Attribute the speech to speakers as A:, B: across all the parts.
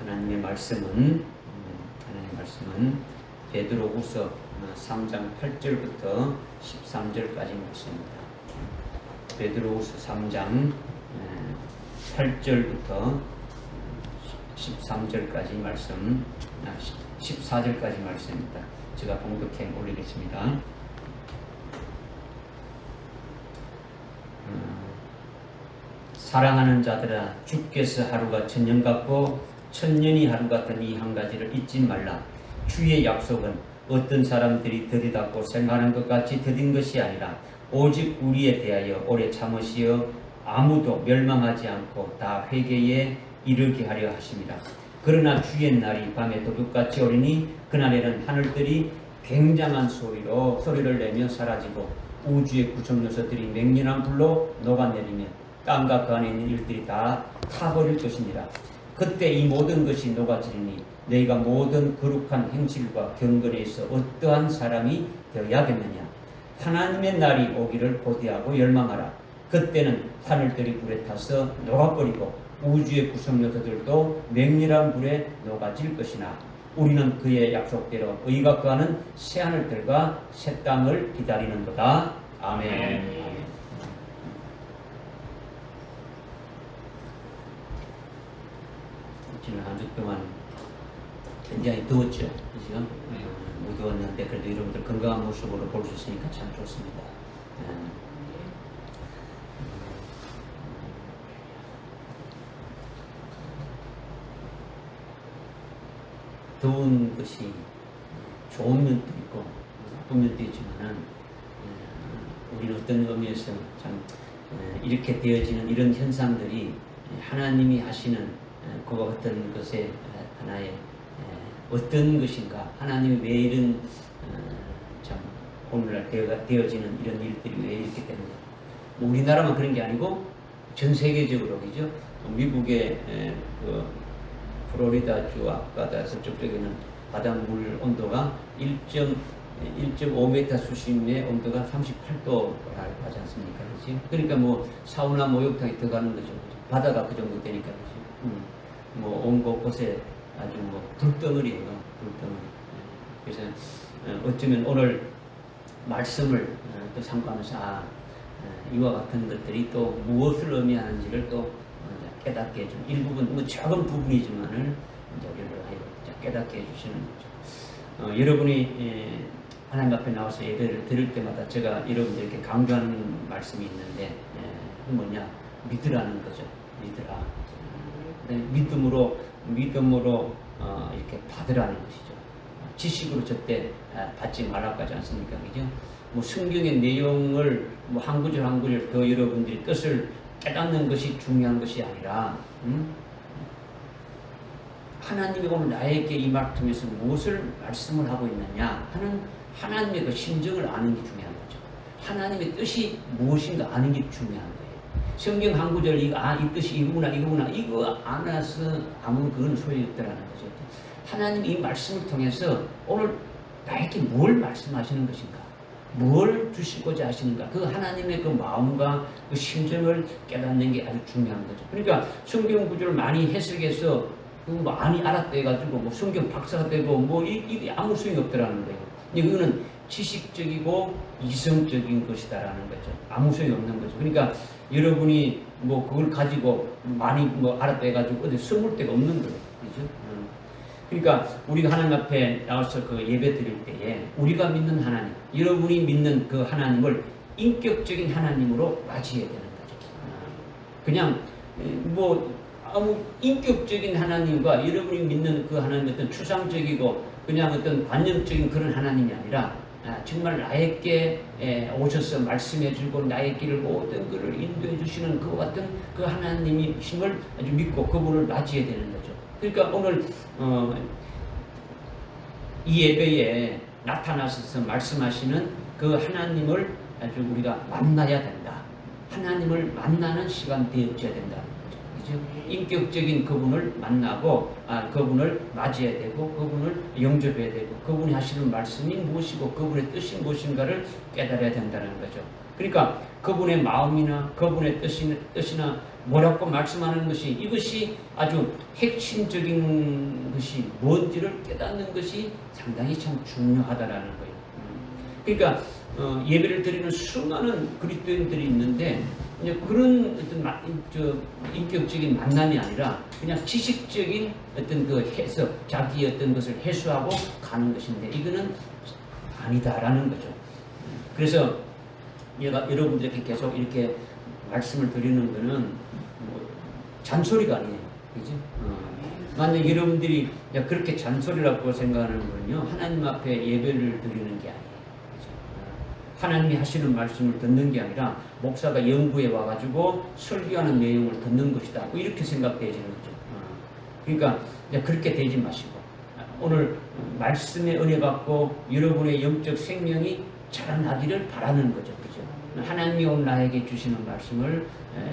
A: 하나님의 말씀은 베드로후서 3장 8절부터 13절까지 말씀입니다. 베드로후서 3장 8절부터 13절까지 말씀, 14절까지 말씀입니다. 제가 봉독해 올리겠습니다. 사랑하는 자들아, 주께서 하루가 천년 같고 천년이 하루 같은 이 한 가지를 잊지 말라. 주의 약속은 어떤 사람들이 들이닫고 생각하는 것 같이 더딘 것이 아니라 오직 우리에 대하여 오래 참으시어 아무도 멸망하지 않고 다 회개에 이르게 하려 하십니다. 그러나 주의 날이 밤에 도둑같이 오리니 그날에는 하늘들이 굉장한 소리를 내며 사라지고 우주의 구성 요소들이 맹렬한 불로 녹아내리며 땅과 그 안에 있는 일들이 다 타버릴 것이니라. 그때 이 모든 것이 녹아지리니 너희가 모든 거룩한 행실과 경건에서 어떠한 사람이 되어야겠느냐. 하나님의 날이 오기를 고대하고 열망하라. 그때는 하늘들이 불에 타서 녹아버리고 우주의 구성 요소들도 맹렬한 불에 녹아질 것이나 우리는 그의 약속대로 의가 거하는 새 하늘들과 새 땅을 기다리는도다. 아멘. 지난 한 주 동안 굉장히 더웠죠. 그죠? 무더웠는데 그래도 여러분들 건강한 모습으로 볼 수 있으니까 참 좋습니다. 더운 것이 좋은 면도 있고 나쁜 면도 있지만은 우리는 어떤 의미에서 참 이렇게 되어지는 이런 현상들이 하나님이 하시는 그와 같은 것의 하나의 어떤 것인가, 하나님이 왜 이런 참 오늘날 되어지는 이런 일들이 왜 이렇게 되는가. 우리나라만 그런 게 아니고 전 세계적으로 그죠. 미국의 그 플로리다주 앞바다 서쪽쪽에는 바닷물 온도가 1.5m 수심의 온도가 38도라고 하지 않습니까? 그렇지? 그러니까 뭐 사우나 목욕탕에 들어가는 거죠. 바다가 그 정도 되니까 그렇지? 뭐 온 곳곳에 아주 뭐 불덩어리예요. 불덩어리. 그래서 어쩌면 오늘 말씀을 또 삼가하면서 이와 같은 것들이 또 무엇을 의미하는지를 또 깨닫게 해주는 일부분, 뭐 작은 부분이지만은 우리를 하여 깨닫게 해주시는 거죠. 여러분이 하나님 앞에 나와서 예배를 드릴 때마다 제가 여러분들에게 강조하는 말씀이 있는데 그 뭐냐, 믿으라는 거죠. 믿으라. 믿음으로 이렇게 받으라는 것이죠. 지식으로 절대 받지 말라고 하지 않습니까? 그죠? 뭐 성경의 내용을 뭐 한 구절 한 구절 더 여러분들이 뜻을 깨닫는 것이 중요한 것이 아니라 하나님이 오늘 나에게 이 말 통해서 무엇을 말씀을 하고 있느냐 하는 하나님의 그 심정을 아는 게 중요한 거죠. 하나님의 뜻이 무엇인가 아는 게 중요한 거예요. 성경 한 구절 이 뜻이 이거구나 이거 알아서 아무 그건 소용없더라는 거죠. 하나님 이 말씀을 통해서 오늘 나에게 뭘 말씀하시는 것인가, 뭘 주시고자 하시는가, 그 하나님의 그 마음과 그 심정을 깨닫는 게 아주 중요한 거죠. 그러니까 성경 구절을 많이 해석해서 많이 알았다 해가지고 뭐 성경 박사가 되고 뭐 이게 아무 소용이 없더라는 거예요. 이거는 지식적이고 이성적인 것이다라는 거죠. 아무 소용이 없는 거죠. 그러니까 여러분이 뭐 그걸 가지고 많이 뭐 알았다 해가지고 어디 숨을 데가 없는 거예요. 그죠? 그러니까 우리가 하나님 앞에 나와서 그 예배 드릴 때에 우리가 믿는 하나님, 여러분이 믿는 그 하나님을 인격적인 하나님으로 맞이해야 되는 거죠. 그냥 뭐 아무 인격적인 하나님과 여러분이 믿는 그 하나님 어떤 추상적이고 그냥 어떤 관념적인 그런 하나님이 아니라 정말 나에게 오셔서 말씀해 주고 나의 길을 모든 것을 인도해 주시는 그와 같은 그 하나님이심을 아주 믿고 그분을 맞이해야 되는 거죠. 그러니까 오늘 이 예배에 나타나셔서 말씀하시는 그 하나님을 아주 우리가 만나야 된다. 하나님을 만나는 시간 되어져야 된다는 거죠. 그죠? 인격적인 그분을 만나고 그분을 맞이해야 되고 그분을 영접해야 되고 그분이 하시는 말씀이 무엇이고 그분의 뜻이 무엇인가를 깨달아야 된다는 거죠. 그러니까 그분의 마음이나 그분의 뜻이나 뭐라고 말씀하는 것이 이것이 아주 핵심적인 것이 뭔지를 깨닫는 것이 상당히 참 중요하다라는 거예요. 그러니까 예배를 드리는 수많은 그리스도인들이 있는데 이제 그런 어떤 인격적인 만남이 아니라 그냥 지식적인 어떤 그 해석, 자기의 어떤 것을 해소하고 가는 것인데 이거는 아니다라는 거죠. 그래서 여러분들에게 계속 이렇게 말씀을 드리는 거는 뭐 잔소리가 아니에요. 그죠? 만약 여러분들이 그렇게 잔소리라고 생각하는 거는요, 하나님 앞에 예배를 드리는 게 아니에요. 그죠? 하나님이 하시는 말씀을 듣는 게 아니라 목사가 연구에 와가지고 설교하는 내용을 듣는 것이다. 뭐 이렇게 생각되지는 거죠. 그러니까 그렇게 되지 마시고 오늘 말씀의 은혜 받고 여러분의 영적 생명이 자라나기를 바라는 거죠. 그죠? 하나님이 오늘 나에게 주시는 말씀을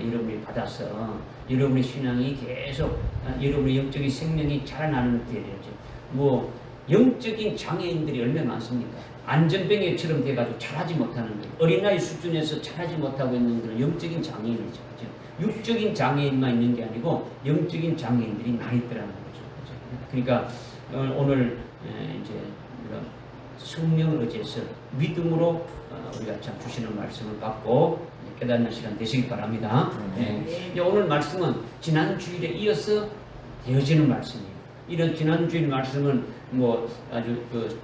A: 여러분이 받아서 여러분의 신앙이 계속 여러분의 영적인 생명이 자라나는 때죠. 뭐 영적인 장애인들이 얼마나 많습니까? 안전병에처럼 돼가지고 잘하지 못하는 거예요. 어린아이 수준에서 잘하지 못하고 있는 그런 영적인 장애인이죠. 그죠? 육적인 장애인만 있는 게 아니고 영적인 장애인들이 많이 있더라는 거죠. 그죠? 그러니까 오늘 이제 성령을 의지해서 믿음으로 우리가 참 주시는 말씀을 받고 깨닫는 시간 되시기 바랍니다. 네. 오늘 말씀은 지난 주일에 이어서 되어지는 말씀이에요. 이런 지난 주일 말씀은 뭐 아주 그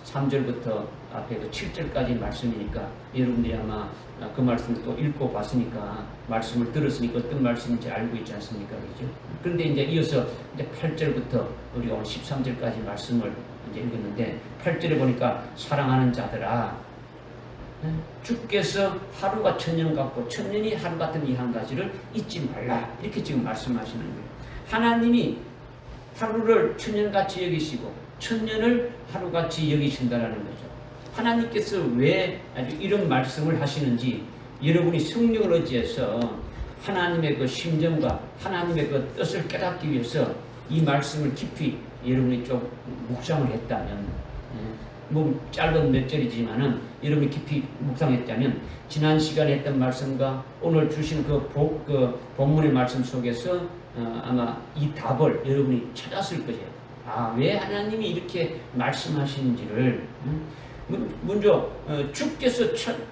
A: 3절부터 앞에 그 7절까지 말씀이니까 여러분들이 아마 그 말씀을 또 읽고 봤으니까 말씀을 들었으니까 어떤 말씀인지 알고 있지 않습니까? 그죠? 그런데 이제 이어서 이제 8절부터 우리 오늘 13절까지 말씀을 이제 읽었는데 8절에 보니까 사랑하는 자들아 주께서 하루가 천년 같고 천년이 하루 같은 이 한 가지를 잊지 말라 이렇게 지금 말씀하시는 거예요. 하나님이 하루를 천년같이 여기시고 천년을 하루같이 여기신다라는 거죠. 하나님께서 왜 아주 이런 말씀을 하시는지 여러분이 성령을 의지해서 하나님의 그 심정과 하나님의 그 뜻을 깨닫기 위해서 이 말씀을 깊이 여러분이 좀 묵상을 했다면 뭐 짧은 몇 절이지만은 여러분이 깊이 묵상했다면 지난 시간에 했던 말씀과 오늘 주신 그 본문의 말씀 속에서 아마 이 답을 여러분이 찾았을 거예요. 왜 하나님이 이렇게 말씀하시는지를 먼저 주께서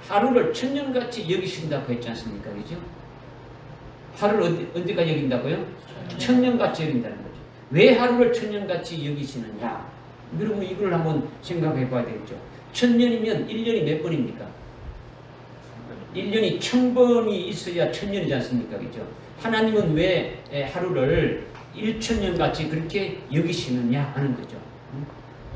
A: 하루를 천년같이 여기신다고 했지 않습니까? 그죠? 하루를 언제까지 여긴다고요? 천년같이 여긴다는 거죠. 왜 하루를 천년같이 여기시느냐? 여러분 이걸 한번 생각해 봐야 되겠죠. 천년이면 1년이 몇 번입니까? 1년이 1000번이 있어야 천년이지 않습니까? 그죠? 하나님은 왜 하루를 1000년 같이 그렇게 여기시느냐 하는 거죠.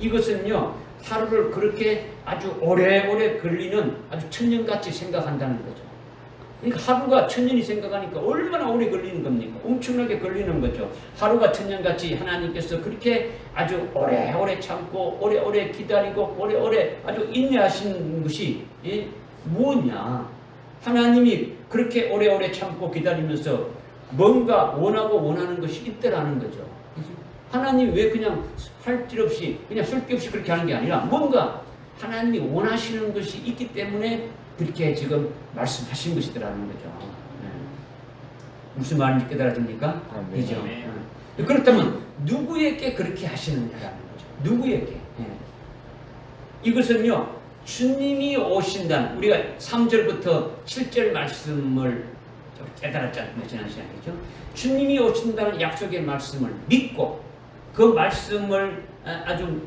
A: 이것은요, 하루를 그렇게 아주 오래오래 걸리는 아주 천년같이 생각한다는 거죠. 그러니까 하루가 천년이 생각하니까 얼마나 오래 걸리는 겁니까? 엄청나게 걸리는 거죠. 하루가 천년같이 하나님께서 그렇게 아주 오래오래 참고 오래오래 기다리고 오래오래 아주 인내하신 것이 뭐냐? 하나님이 그렇게 오래오래 참고 기다리면서 뭔가 원하고 원하는 것이 있더라는 거죠. 하나님이 왜 그냥 할 길 없이 그냥 쓸 게 없이 그렇게 하는 게 아니라 뭔가 하나님이 원하시는 것이 있기 때문에 그렇게 지금 말씀하신 것이더라는 거죠. 무슨 말인지 깨달아집니까? 그죠? 그렇다면 누구에게 그렇게 하시느냐라는 거죠. 누구에게? 이것은요, 주님이 오신다는, 우리가 3절부터 7절 말씀을 깨달았잖아요. 지난 시간이죠. 주님이 오신다는 약속의 말씀을 믿고 그 말씀을 아주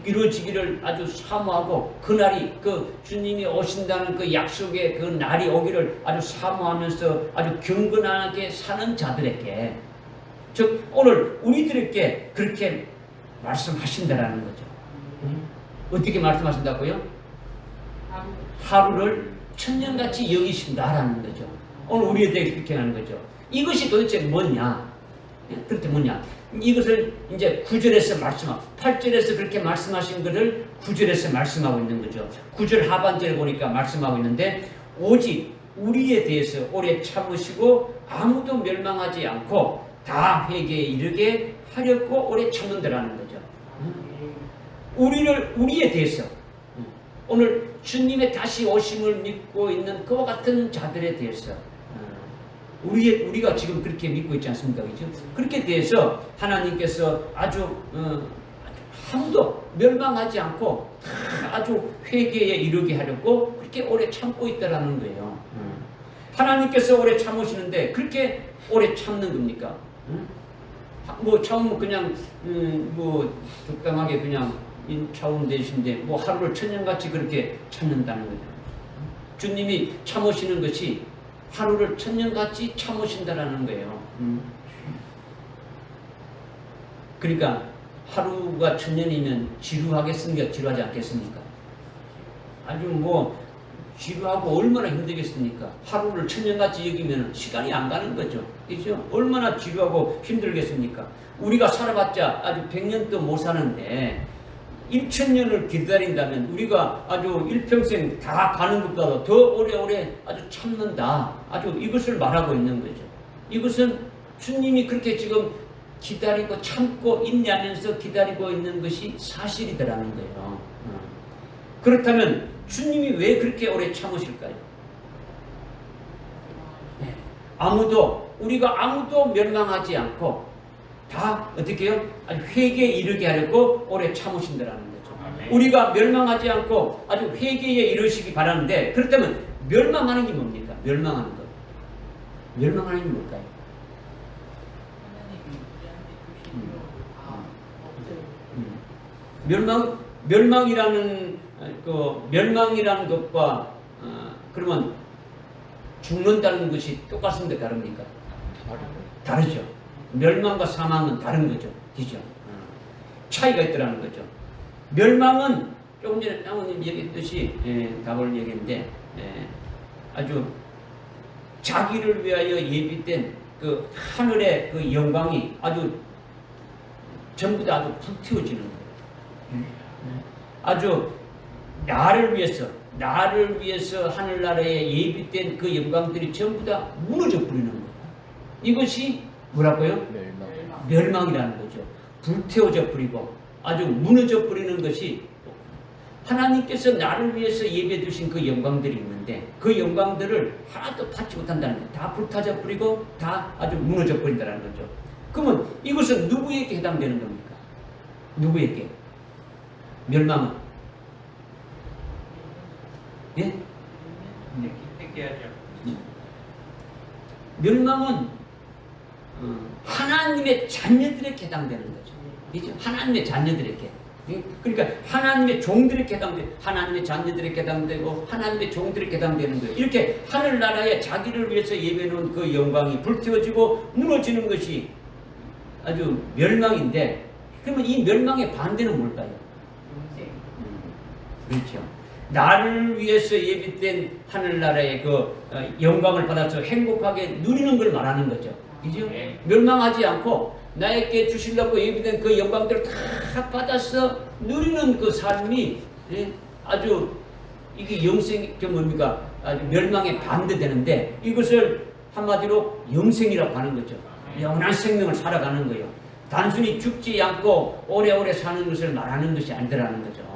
A: 이루어지기를 아주 사모하고 그날이 그 주님이 오신다는 그 약속의 그 날이 오기를 아주 사모하면서 아주 경건하게 사는 자들에게, 즉 오늘 우리들에게 그렇게 말씀하신다라는 거죠. 어떻게 말씀하신다고요? 하루를 천년같이 여기신다라는 거죠. 오늘 우리에게 그렇게 하는 거죠. 이것이 도대체 뭐냐? 그렇게 뭐냐? 이것을 이제 9절에서 말씀하고 8절에서 그렇게 말씀하신 것을 9절에서 말씀하고 있는 거죠. 9절 하반절에 보니까 말씀하고 있는데 오직 우리에 대해서 오래 참으시고 아무도 멸망하지 않고 다 회개에 이르게 하려고 오래 참는다라는 거죠. 우리에 대해서 오늘 주님의 다시 오심을 믿고 있는 그와 같은 자들에 대해서 우리가 지금 그렇게 믿고 있지 않습니까? 그렇죠? 그렇게 대해서 하나님께서 아주 아무도 멸망하지 않고 아주 회개에 이르게 하려고 그렇게 오래 참고 있다라는 거예요. 하나님께서 오래 참으시는데 그렇게 오래 참는 겁니까? 뭐 참으면 그냥 뭐 적당하게 그냥 참으면 되신데 뭐 하루를 천년같이 그렇게 참는다는 거죠. 주님이 참으시는 것이 하루를 천년같이 참으신다라는 거예요. 그러니까 하루가 천년이면 지루하겠습니까? 지루하지 않겠습니까? 아주 뭐 지루하고 얼마나 힘들겠습니까? 하루를 천년같이 여기면 시간이 안 가는 거죠. 그렇죠? 얼마나 지루하고 힘들겠습니까? 우리가 살아봤자 아주 100년도 못 사는데 1000년을 기다린다면 우리가 아주 일평생 다 가는 것보다 더 오래오래 아주 참는다. 아주 이것을 말하고 있는 거죠. 이것은 주님이 그렇게 지금 기다리고 참고 인내하면서 기다리고 있는 것이 사실이더라는 거예요. 그렇다면 주님이 왜 그렇게 오래 참으실까요? 우리가 아무도 멸망하지 않고 다 어떻게 해요? 아주 회개에 이르게 하려고 오래 참으신다라는 거죠. 우리가 멸망하지 않고 아주 회개에 이르시기 바라는데 그렇다면 멸망하는 게 뭡니까? 멸망하는 것. 멸망하는 게 뭘까요? 멸망이라는 것과 그러면 죽는다는 것이 똑같은데 다릅니까? 다르죠. 멸망과 사망은 다른 거죠. 그죠? 차이가 있더라는 거죠. 멸망은 조금 전에 장모님 얘기했듯이 답을 얘기했는데 아주 자기를 위하여 예비된 그 하늘의 그 영광이 아주 전부 다 아주 불태워지는 거예요. 아주 나를 위해서 하늘나라에 예비된 그 영광들이 전부 다 무너져 버리는 거예요. 이것이 뭐라고요? 멸망이라는 거죠. 불태워져 버리고 아주 무너져 버리는 것이 하나님께서 나를 위해서 예배해 두신 그 영광들이 있는데 그 영광들을 하나도 받지 못한다는 거예요. 다 불타져 버리고 다 아주 무너져 버린다는 거죠. 그러면 이것은 누구에게 해당되는 겁니까? 누구에게? 멸망은? 예? 멸망은 하나님의 자녀들에게 해당되는 거죠. 그렇죠? 하나님의 자녀들에게. 그러니까 하나님의 종들에게 해당되고 하나님의 자녀들에게 해당되고 하나님의 종들에게 해당되는 거예요. 이렇게 하늘나라에 자기를 위해서 예배해놓은 그 영광이 불태워지고 무너지는 것이 아주 멸망인데 그러면 이 멸망의 반대는 뭘까요? 그렇죠. 나를 위해서 예비된 하늘나라의 그 영광을 받아서 행복하게 누리는 걸 말하는 거죠. 그죠? 멸망하지 않고 나에게 주시려고 예비된 그 영광들을 다 받아서 누리는 그 삶이 아주 이게 영생, 뭡니까? 아주 멸망에 반대되는데 이것을 한마디로 영생이라고 하는 거죠. 영원한 생명을 살아가는 거예요. 단순히 죽지 않고 오래오래 사는 것을 말하는 것이 아니더라는 거죠.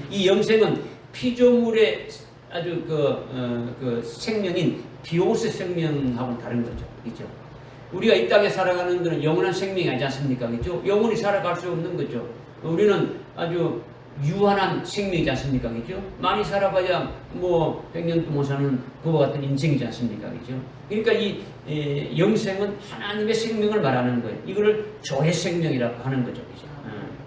A: 이 영생은 피조물의 아주 그 생명인 비오스 생명하고는 다른 거죠. 그렇죠? 우리가 이 땅에 살아가는 것은 영원한 생명이 아니지 않습니까? 그렇죠? 영원히 살아갈 수 없는 거죠. 우리는 아주 유한한 생명이지 않습니까? 그렇죠? 많이 살아봐야 뭐 100년도 못 사는 그와 같은 인생이지 않습니까? 그렇죠? 그러니까 이 영생은 하나님의 생명을 말하는 거예요. 이거를 조의 생명이라고 하는 거죠. 그렇죠?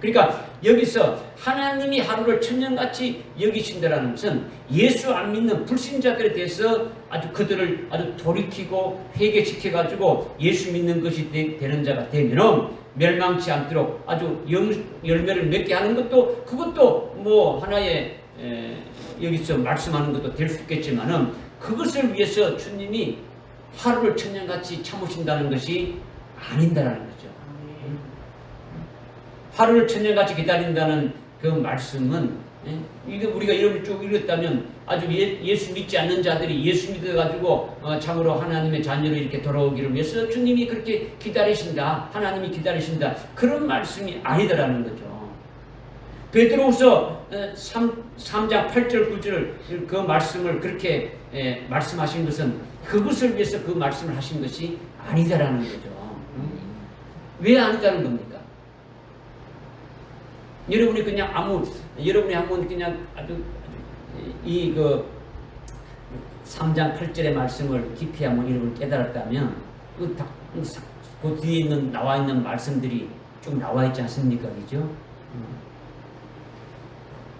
A: 그러니까 여기서 하나님이 하루를 천년같이 여기신다는 것은 예수 안 믿는 불신자들에 대해서 아주 그들을 아주 돌이키고 회개시켜가지고 예수 믿는 것이 되는 자가 되면 멸망치 않도록 아주 열매를 맺게 하는 것도 그것도 뭐 하나의 여기서 말씀하는 것도 될 수 있겠지만은 그것을 위해서 주님이 하루를 천년같이 참으신다는 것이 아닌다라는 거죠. 하루를 천년같이 기다린다는 그 말씀은 이게 우리가 이름을 쭉 읽었다면 아주 예수 믿지 않는 자들이 예수 믿어가지고 참으로 하나님의 자녀로 이렇게 돌아오기를 위해서 주님이 그렇게 기다리신다. 하나님이 기다리신다. 그런 말씀이 아니더라는 거죠. 베드로후서 3장 8절 9절 그 말씀을 그렇게 말씀하신 것은 그것을 위해서 그 말씀을 하신 것이 아니다라는 거죠. 왜 아니다는 겁니까? 여러분이 그냥 여러분이 한번 그냥 아주 이 3장 8절의 말씀을 깊이 한번 여러분 깨달았다면 그 뒤에 나와 있는 말씀들이 쭉 나와 있지 않습니까? 그죠?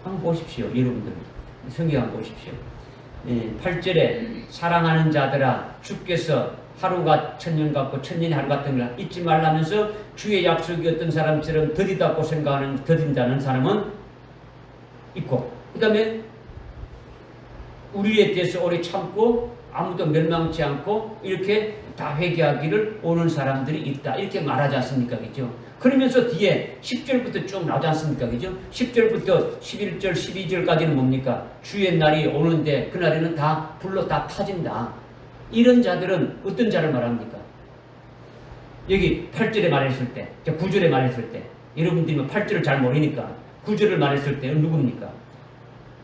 A: 한번 보십시오. 여러분들 성경 한번 보십시오. 8절에 사랑하는 자들아 주께서 하루가 천년 같고 천년이 하루 같은 걸 잊지 말라면서 주의 약속이 어떤 사람처럼 더디다고 생각하는 더딘다는 사람은 있고, 그 다음에 우리에 대해서 오래 참고 아무도 멸망치 않고 이렇게 다 회개하기를 오는 사람들이 있다, 이렇게 말하지 않습니까? 그죠? 그러면서 뒤에 10절부터 쭉 나오지 않습니까? 그죠? 10절부터 11절, 12절까지는 뭡니까? 주의 날이 오는데 그날에는 다 불로 다 타진다. 이런 자들은 어떤 자를 말합니까? 여기 8절에 말했을 때, 9절에 말했을 때, 여러분들이 8절을 잘 모르니까 9절을 말했을 때는 누굽니까?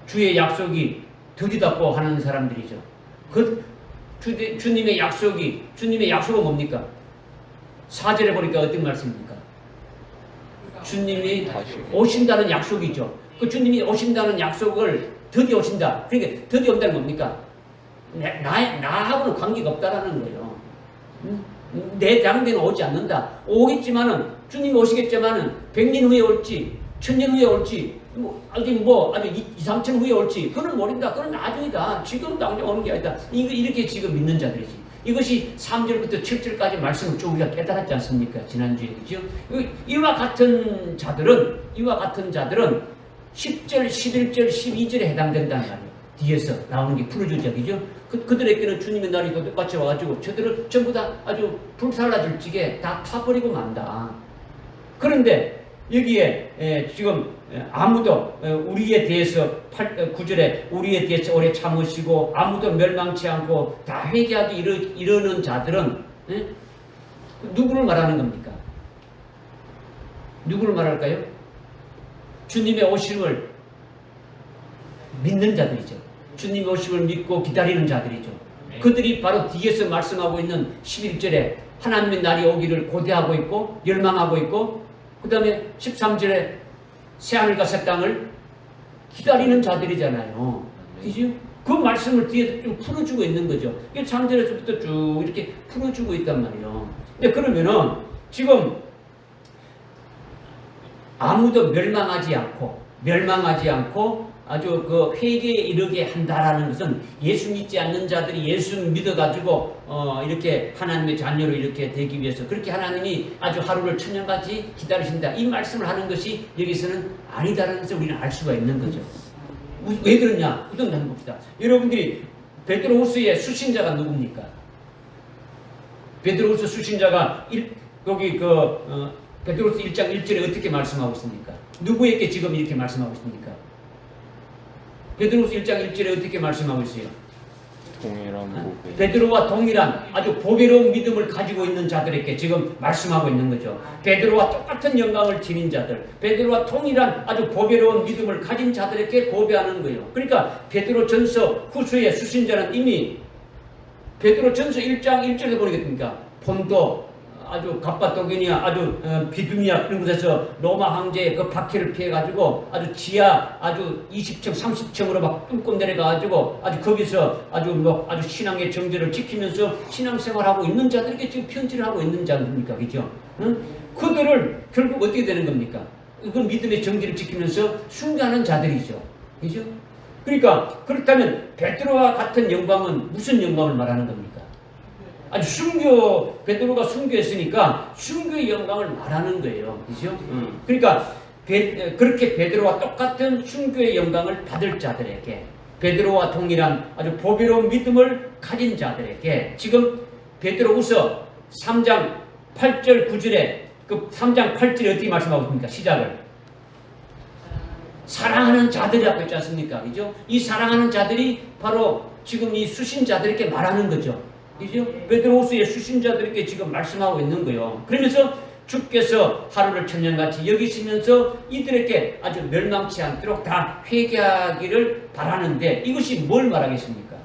A: 주의 약속이 더디다고 하는 사람들이죠. 주님의 약속은 뭡니까? 4절에 보니까 어떤 말씀입니까? 주님이 오신다는 약속이죠. 그 주님이 오신다는 약속을 드디어 오신다. 그러니까 드디어 온다는 뭡니까? 나하고는 관계가 없다라는 거예요. 내 당대는 오지 않는다. 오겠지만은 주님이 오시겠지만은 100년 후에 올지 1000년 후에 올지 아주 2, 3천 후에 올지 그건 모른다. 그건 나중이다. 지금 당장 오는 게 아니다. 이렇게 지금 믿는 자들이지. 이것이 3절부터 7절까지 말씀을 쭉 우리가 깨달았지 않습니까? 지난주에. 그죠? 이와 같은 자들은 10절, 11절, 12절에 해당된다는 말이에요. 뒤에서 나오는 게 풀어주적이죠. 그들에게는 주님의 날이 똑같이 와가지고 저들은 전부 다 아주 불살라질 지게 다 타버리고 만다. 그런데 여기에 지금 아무도 우리에 대해서 9절에 우리에 대해서 오래 참으시고 아무도 멸망치 않고 다 회개하기 이르는 자들은 누구를 말하는 겁니까? 누구를 말할까요? 주님의 오심을 믿는 자들이죠. 주님의 오심을 믿고 기다리는 자들이죠. 그들이 바로 뒤에서 말씀하고 있는 11절에 하나님의 날이 오기를 고대하고 있고 열망하고 있고, 그 다음에 13절에 새하늘과 새 땅을 기다리는 자들이잖아요. 그죠? 그 말씀을 뒤에 좀 풀어주고 있는 거죠. 이게 3절에서부터 쭉 이렇게 풀어주고 있단 말이에요. 근데 그러면은 지금 아무도 멸망하지 않고 아주 그 회개에 이르게 한다라는 것은 예수 믿지 않는 자들이 예수 믿어가지고 이렇게 하나님의 자녀로 이렇게 되기 위해서 그렇게 하나님이 아주 하루를 천년같이 기다리신다, 이 말씀을 하는 것이 여기서는 아니다라는 것을 우리는 알 수가 있는 거죠. 왜 그러냐? 우선 한번 봅시다. 여러분들이 베드로후서의 수신자가 누굽니까? 베드로후서 수신자가 베드로후서 1장 1절에 어떻게 말씀하고 있습니까? 누구에게 지금 이렇게 말씀하고 있습니까? 베드로후서 1장 1절에 어떻게 말씀하고 있어요?
B: 동일한 보배.
A: 베드로와 동일한 아주 보배로운 믿음을 가지고 있는 자들에게 지금 말씀하고 있는 거죠. 베드로와 똑같은 영광을 지닌 자들, 베드로와 동일한 아주 보배로운 믿음을 가진 자들에게 보배하는 거예요. 그러니까 베드로전서 후서의 수신자는 이미 베드로전서 1장 1절에 보니까 본도 아주 갑바도기니아 아주 비두니아 그런 곳에서 로마 황제의 그 박해를 피해가지고 아주 지하 아주 20층 30층으로 막 뚫고 내려가가지고 아주 거기서 아주 신앙의 정제를 지키면서 신앙생활하고 있는 자들에게 지금 편지를 하고 있는 자들입니까? 그죠? 응? 그들을 결국 어떻게 되는 겁니까? 그 믿음의 정제를 지키면서 숭배하는 자들이죠. 그죠? 그러니까 그렇다면 베드로와 같은 영광은 무슨 영광을 말하는 겁니까? 아주 베드로가 순교했으니까 순교의 영광을 말하는 거예요. 그죠? 그러니까 그렇게 베드로와 똑같은 순교의 영광을 받을 자들에게, 베드로와 동일한 아주 보배로운 믿음을 가진 자들에게 지금 베드로후서 3장 8절 9절에 그 3장 8절에 어떻게 말씀하고 있습니까? 시작을 사랑하는 자들이라고 했지 않습니까? 그죠? 이 사랑하는 자들이 바로 지금 이 수신자들에게 말하는 거죠. 그죠? 베드로후서의 수신자들에게 지금 말씀하고 있는 거예요. 그러면서 주께서 하루를 천년같이 여기시면서 이들에게 아주 멸망치 않도록 다 회개하기를 바라는데 이것이 뭘 말하겠습니까?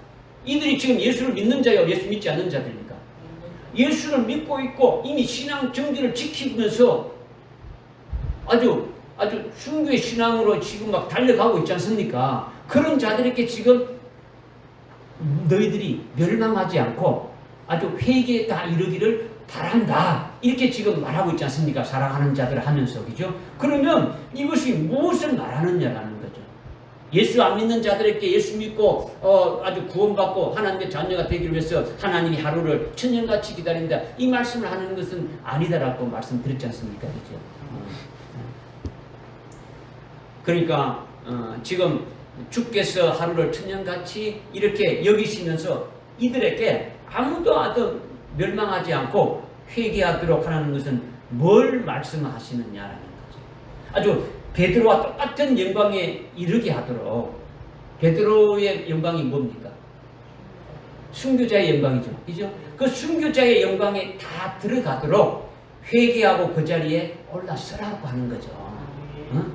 A: 이들이 지금 예수를 믿는 자요, 예수 믿지 않는 자들입니까? 예수를 믿고 있고 이미 신앙 정지를 지키면서 아주 순교의 신앙으로 지금 막 달려가고 있지 않습니까? 그런 자들에게 지금 너희들이 멸망하지 않고 아주 회개에 다 이르기를 바란다. 이렇게 지금 말하고 있지 않습니까? 사랑하는 자들을 하면서, 그죠? 그러면 이것이 무엇을 말하느냐라는 거죠. 예수 안 믿는 자들에게 예수 믿고 아주 구원받고 하나님의 자녀가 되기를 위해서 하나님이 하루를 천년같이 기다린다. 이 말씀을 하는 것은 아니다라고 말씀드렸지 않습니까? 그죠? 그러니까 지금 주께서 하루를 천년같이 이렇게 여기시면서 이들에게 아무도 멸망하지 않고 회개하도록 하는 것은 뭘 말씀하시느냐라는 거죠. 아주 베드로와 똑같은 영광에 이르게 하도록. 베드로의 영광이 뭡니까? 순교자의 영광이죠. 그죠? 그 순교자의 영광에 다 들어가도록 회개하고 그 자리에 올라서라고 하는 거죠. 응?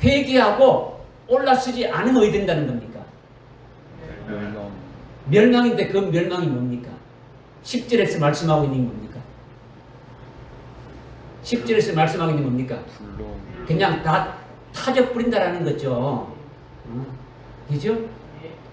A: 회개하고 올라서지 않으면 어디 된다는 겁니까? 멸망인데 그 멸망이 뭡니까? 10절에서 말씀하고 있는 게 뭡니까? 10절에서 말씀하고 있는 게 뭡니까? 그냥 다 타져버린다라는 거죠. 그죠?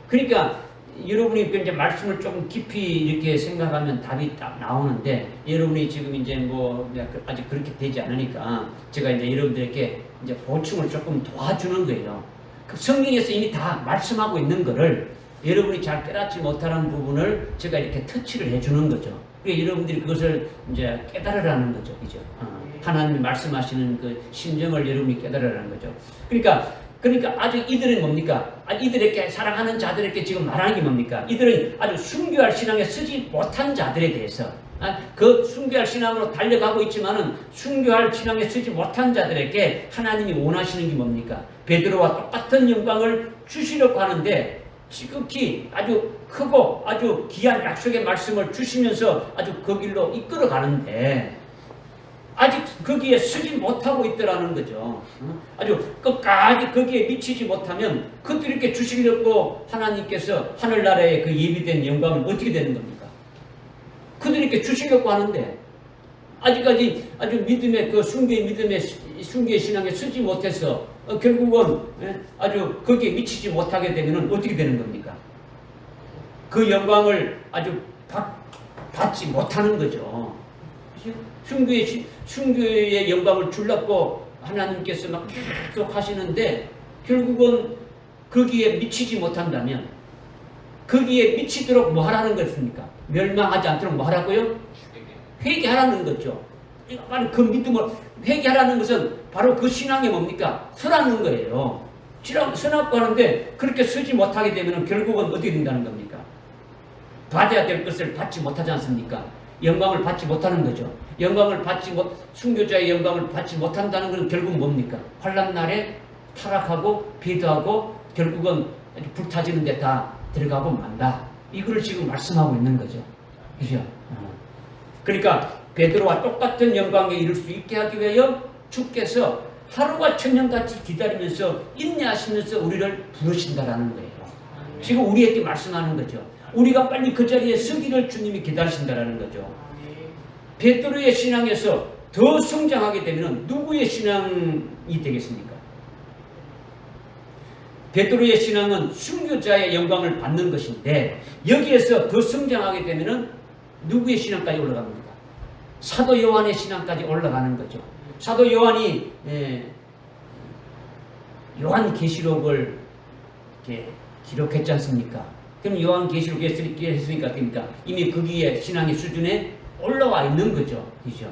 A: 그러니까 여러분이 이제 말씀을 조금 깊이 이렇게 생각하면 답이 딱 나오는데 여러분이 지금 이제 뭐 아직 그렇게 되지 않으니까 제가 이제 여러분들에게 이제 보충을 조금 도와주는 거예요. 그 성경에서 이미 다 말씀하고 있는 거를 여러분이 잘 깨닫지 못하는 부분을 제가 이렇게 터치를 해주는 거죠. 그러니까 여러분들이 그것을 이제 깨달으라는 거죠. 그죠? 하나님이 말씀하시는 그 심정을 여러분이 깨달으라는 거죠. 그러니까 아주 이들은 뭡니까? 이들에게 사랑하는 자들에게 지금 말하는 게 뭡니까? 이들은 아주 순교할 신앙에 서지 못한 자들에 대해서 그 순교할 신앙으로 달려가고 있지만은 순교할 신앙에 서지 못한 자들에게 하나님이 원하시는 게 뭡니까? 베드로와 똑같은 영광을 주시려고 하는데 지극히 아주 크고 아주 귀한 약속의 말씀을 주시면서 아주 그 길로 이끌어 가는데 아직 거기에 서지 못하고 있더라는 거죠. 아주 끝까지 거기에 미치지 못하면 그들이 이렇게 주시려고 하나님께서 하늘나라에 그 예비된 영광은 어떻게 되는 겁니까? 그들이 이렇게 주시려고 하는데 아직까지 아주 믿음의 그 순교의 신앙에 서지 못해서 결국은 아주 거기에 미치지 못하게 되면 어떻게 되는 겁니까? 그 영광을 아주 받지 못하는 거죠. 순교의 영광을 주려고 하나님께서 막 계속 하시는데 결국은 거기에 미치지 못한다면 거기에 미치도록 뭐 하라는 것입니까? 멸망하지 않도록 뭐 하라고요? 회개하라는 거죠. 바로 그 믿음을 회개하라는 것은 바로 그 신앙이 뭡니까? 서라는 거예요. 서라고 하는데 그렇게 서지 못하게 되면 결국은 어떻게 된다는 겁니까? 받아야 될 것을 받지 못하지 않습니까? 영광을 받지 못하는 거죠. 순교자의 영광을 받지 못한다는 것은 결국 뭡니까? 환난 날에 타락하고 비도하고 결국은 불타지는 데 다 들어가고 만다. 이거를 지금 말씀하고 있는 거죠. 그죠? 그러니까 베드로와 똑같은 영광에 이를 수 있게 하기 위하여 주께서 하루가 천년같이 기다리면서 인내하시면서 우리를 부르신다라는 거예요. 지금 우리에게 말씀하는 거죠. 우리가 빨리 그 자리에 서기를 주님이 기다리신다라는 거죠. 베드로의 신앙에서 더 성장하게 되면 누구의 신앙이 되겠습니까? 베드로의 신앙은 순교자의 영광을 받는 것인데 여기에서 더 성장하게 되면 누구의 신앙까지 올라갑니까? 사도 요한의 신앙까지 올라가는 거죠. 사도 요한이 요한계시록을 기록했지 않습니까? 그럼 요한계시록에 했으니까 됩니까? 이미 거기에 신앙의 수준에 올라와 있는 거죠. 그죠?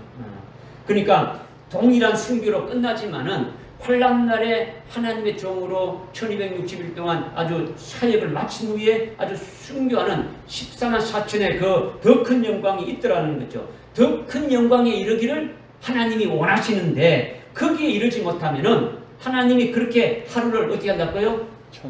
A: 그러니까 동일한 순교로 끝나지만은 환난날에 하나님의 종으로 1260일 동안 아주 사역을 마친 후에 아주 순교하는 14만 4천의 그 더 큰 영광이 있더라는 거죠. 더 큰 영광에 이르기를 하나님이 원하시는데 거기에 이르지 못하면은 하나님이 그렇게 하루를 어떻게 한다고요?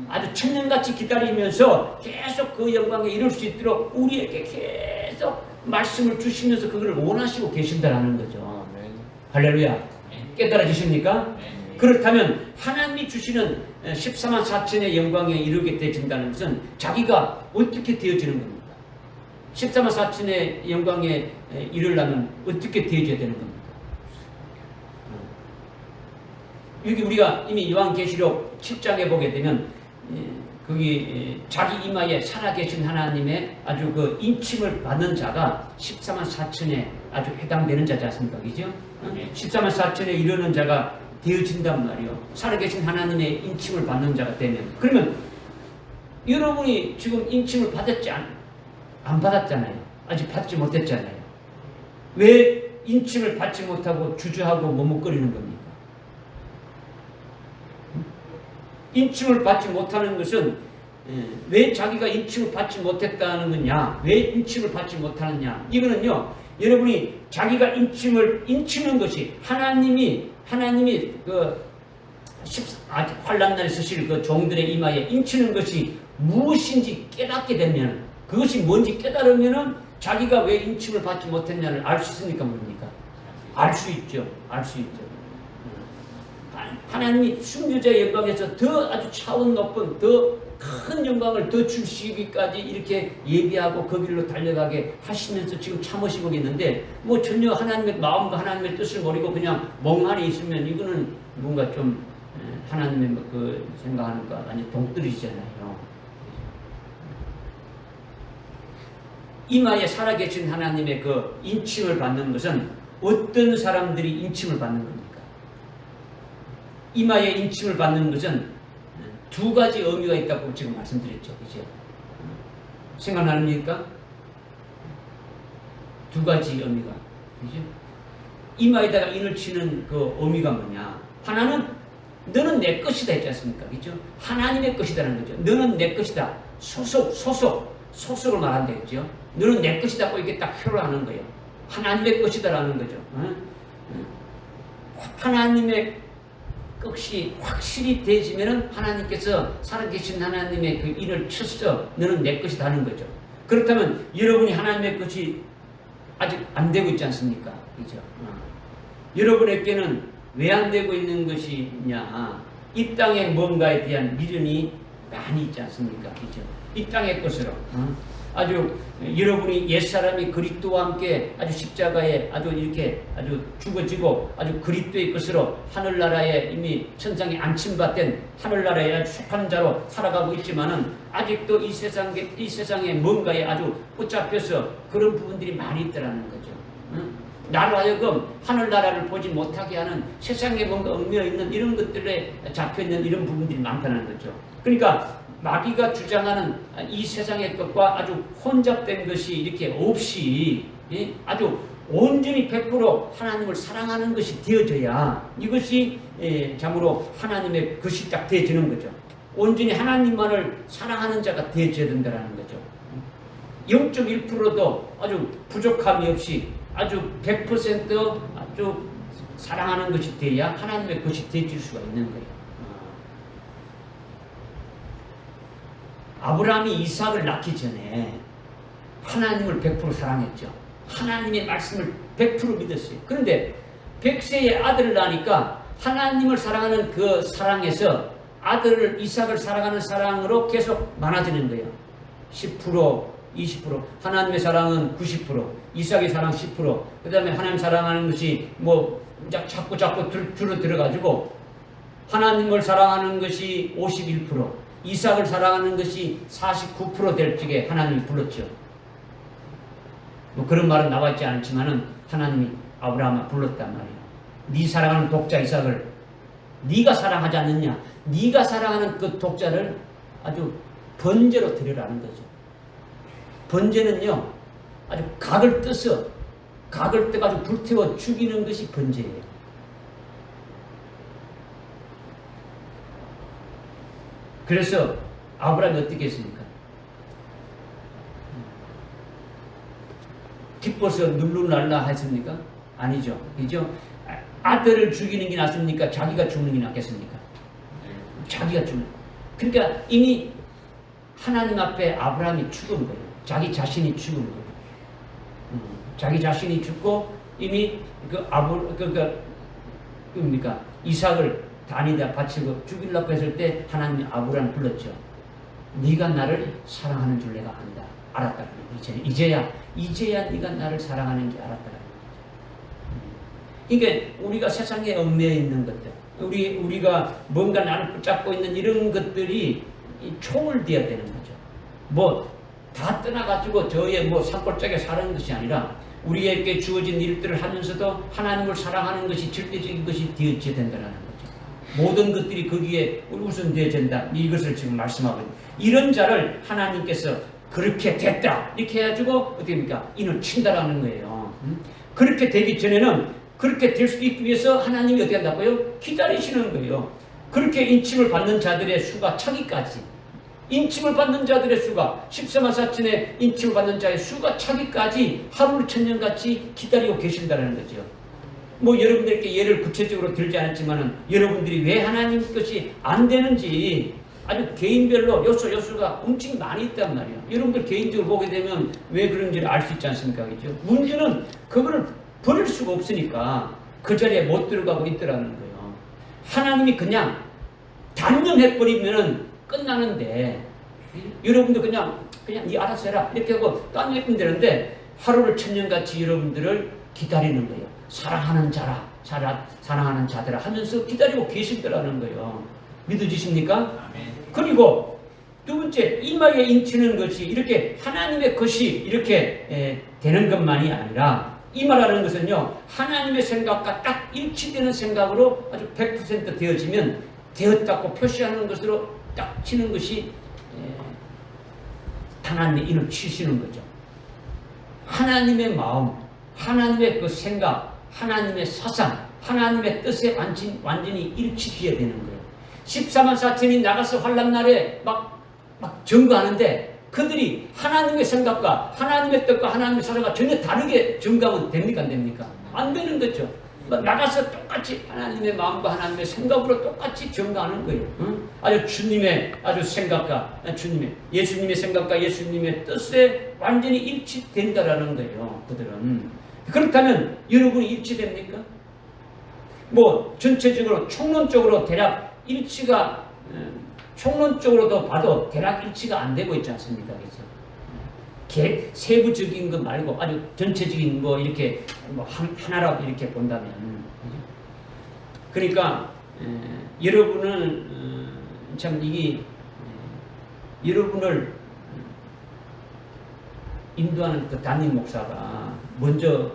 A: 아주 천년같이 기다리면서 계속 그 영광에 이룰 수 있도록 우리에게 계속 말씀을 주시면서 그걸 원하시고 계신다라는 거죠.
B: 아멘.
A: 할렐루야. 깨달아지십니까?
B: 네.
A: 그렇다면 하나님이 주시는 14만 4천의 영광에 이르게 되진다는 것은 자기가 어떻게 되어지는 겁니까? 14만 4천의 영광에 이르려면 어떻게 되어져야 되는 겁니까? 여기 우리가 이미 요한계시록 7장에 보게 되면 거기 자기 이마에 살아계신 하나님의 아주 그 인침을 받는 자가 14만 4천에 아주 해당되는 자지 않습니까? 그죠? 14만 4천에 이르는 자가 되어진단 말이요. 살아계신 하나님의 인침을 받는 자가 되면. 그러면 여러분이 지금 인침을 받았지 안 받았잖아요. 아직 받지 못했잖아요. 왜 인침을 받지 못하고 주저하고 머뭇거리는 겁니까? 인침을 받지 못하는 것은 왜 자기가 인침을 받지 못했다는 거냐? 왜 인침을 받지 못하느냐? 이거는요, 여러분이 자기가 인치는 것이 하나님이 그 환난 날에 쓰실 그 종들의 이마에 인치는 것이 무엇인지 깨닫게 되면, 그것이 뭔지 깨달으면은 자기가 왜 인침을 받지 못했냐를 알 수 있습니까? 뭡니까? 알 수 있죠. 알 수 있죠. 하나님이 순교자의 영광에서 더 아주 차원 높은 더 큰 영광을 더 주시기까지 이렇게 예비하고 그 길로 달려가게 하시면서 지금 참으시고 있는데, 뭐 전혀 하나님의 마음과 하나님의 뜻을 모르고 그냥 멍하니 있으면 이거는 뭔가 좀 하나님의 그 생각하는 거 아니 동떨어지잖아요. 이마에 살아계신 하나님의 그 인침을 받는 것은 어떤 사람들이 인침을 받는 겁니까? 이마에 인침을 받는 것은 두 가지 의미가 있다고 지금 말씀드렸죠. 그죠? 생각나십니까? 두 가지 의미가. 그죠? 이마에다가 인을 치는 그 의미가 뭐냐? 하나는 너는 내 것이다 했지 않습니까? 그죠? 하나님의 것이다라는 거죠. 너는 내 것이다. 소속을 말한다 했죠. 너는 내 것이다고 이렇게 딱 표현하는 거예요. 하나님의 것이다라는 거죠. 하나님의 것이 확실히 되어지면은 하나님께서 살아계신 하나님의 그 인을 쳐서 너는 내 것이다 하는 거죠. 그렇다면 여러분이 하나님의 것이 아직 안 되고 있지 않습니까? 그죠? 여러분에게는 왜 안 되고 있는 것이냐? 이 땅의 뭔가에 대한 미련이 많이 있지 않습니까? 그죠? 이 땅의 것으로. 아주 여러분이 옛사람이 그리스도와 함께 아주 십자가에 아주 이렇게 아주 죽어지고 아주 그리스도의 것으로 하늘나라에 이미 천상에 안침받된 하늘나라에 속한 자로 살아가고 있지만은 아직도 이 세상에 뭔가에 아주 붙잡혀서 그런 부분들이 많이 있더라는 거죠. 나로 하여금 하늘나라를 보지 못하게 하는 세상에 뭔가 얽매여있는 이런 것들에 잡혀있는 이런 부분들이 많다는 거죠. 그러니까 마귀가 주장하는 이 세상의 것과 아주 혼잡된 것이 이렇게 없이 아주 온전히 100% 하나님을 사랑하는 것이 되어져야 이것이 참으로 하나님의 것이 딱 되어지는 거죠. 온전히 하나님만을 사랑하는 자가 되어져야 된다는 거죠. 0.1%도 아주 부족함이 없이 아주 100% 아주 사랑하는 것이 되어야 하나님의 것이 되어질 수가 있는 거예요. 아브라함이 이삭을 낳기 전에 하나님을 100% 사랑했죠. 하나님의 말씀을 100% 믿었어요. 그런데 100세의 아들을 낳으니까 하나님을 사랑하는 그 사랑에서 아들을 이삭을 사랑하는 사랑으로 계속 많아지는 거예요. 10%, 20%. 하나님의 사랑은 90%, 이삭의 사랑 10%. 그 다음에 하나님 사랑하는 것이 뭐 자꾸 줄어들어가지고 하나님을 사랑하는 것이 51%. 이삭을 사랑하는 것이 49% 될 적에 하나님이 불렀죠. 뭐 그런 말은 나와 있지 않지만은 하나님이 아브라함을 불렀단 말이에요. 네 사랑하는 독자 이삭을 네가 사랑하지 않느냐? 네가 사랑하는 그 독자를 아주 번제로 드리라는 거죠. 번제는요, 아주 각을 떠가지고 불태워 죽이는 것이 번제예요. 그래서 아브라함이 어떻게 했습니까? 기뻐서 눌루날라 했습니까? 아니죠. 그죠? 아들을 죽이는 게 낫습니까? 자기가 죽는 게 낫겠습니까? 자기가 죽는. 그러니까 이미 하나님 앞에 아브라함이 죽은 거예요. 자기 자신이 죽은 거예요. 자기 자신이 죽고 이미 뭡니까? 이삭을 단위다 바치고 죽이려고 했을 때 하나님이 아브라함을 불렀죠. 네가 나를 사랑하는 줄 내가 안다. 알았다. 이제야 네가 나를 사랑하는 게 알았다. 그러니까 우리가 세상에 얽매여 있는 것들, 우리가 뭔가 나를 붙잡고 있는 이런 것들이 총을 떼야 되는 거죠. 뭐 다 떠나가지고 저의 산골짜기에 사는 것이 아니라 우리에게 주어진 일들을 하면서도 하나님을 사랑하는 것이 절대적인 것이 되어져야 된다는 거죠. 모든 것들이 거기에 우선되어야 된다. 이것을 지금 말씀하고 있는 이런 자를 하나님께서 그렇게 됐다 이렇게 해가지고 어떻게 됩니까? 인을 친다라는 거예요. 그렇게 되기 전에는 그렇게 될 수 있기 위해서 하나님이 어떻게 한다고요? 기다리시는 거예요. 그렇게 인침을 받는 자들의 수가 차기까지, 인침을 받는 자들의 수가 14만 4천의 인침을 받는 자의 수가 차기까지 하루를 천년같이 기다리고 계신다는 거죠. 여러분들께 예를 구체적으로 들지 않았지만은 여러분들이 왜 하나님 것이 안 되는지 아주 개인별로 요소가 엄청 많이 있단 말이에요. 여러분들 개인적으로 보게 되면 왜 그런지를 알 수 있지 않습니까? 그죠? 문제는 그거를 버릴 수가 없으니까 그 자리에 못 들어가고 있더라는 거예요. 하나님이 그냥 단념해버리면은 끝나는데 여러분들 그냥 네 알아서 해라 이렇게 하고 딴 얘기면 되는데 하루를 천년같이 여러분들을 기다리는 거예요. 사랑하는 자라 사랑하는 자들아 하면서 기다리고 계시더라는 거예요. 믿어지십니까? 아멘. 그리고 두 번째, 이마에 인치는 것이 이렇게 하나님의 것이 이렇게 되는 것만이 아니라 이마라는 것은요 하나님의 생각과 딱 일치되는 생각으로 아주 100% 되어지면 되었다고 표시하는 것으로 딱 치는 것이 하나님의 인을 치시는 거죠. 하나님의 마음, 하나님의 그 생각, 하나님의 사상, 하나님의 뜻에 완전히 일치되어야 되는 거예요. 14만 4천이 나가서 환란날에 막 증거하는데 그들이 하나님의 생각과 하나님의 뜻과 하나님의 사랑과 전혀 다르게 증거하면 됩니까? 안 됩니까? 안 되는 거죠. 나가서 똑같이 하나님의 마음과 하나님의 생각으로 똑같이 증거하는 거예요. 아주 주님의 생각과 예수님의 생각과 예수님의 뜻에 완전히 일치된다라는 거예요. 그들은. 그렇다면 여러분이 일치됩니까? 전체적으로 총론적으로 대략 일치가 총론적으로도 봐도 대략 일치가 안 되고 있지 않습니까? 그렇죠? 세부적인 것 말고 아주 전체적인 이렇게 하나라도 이렇게 본다면, 그러니까 여러분은 참 이게 여러분을 인도하는 그 담임 목사가 먼저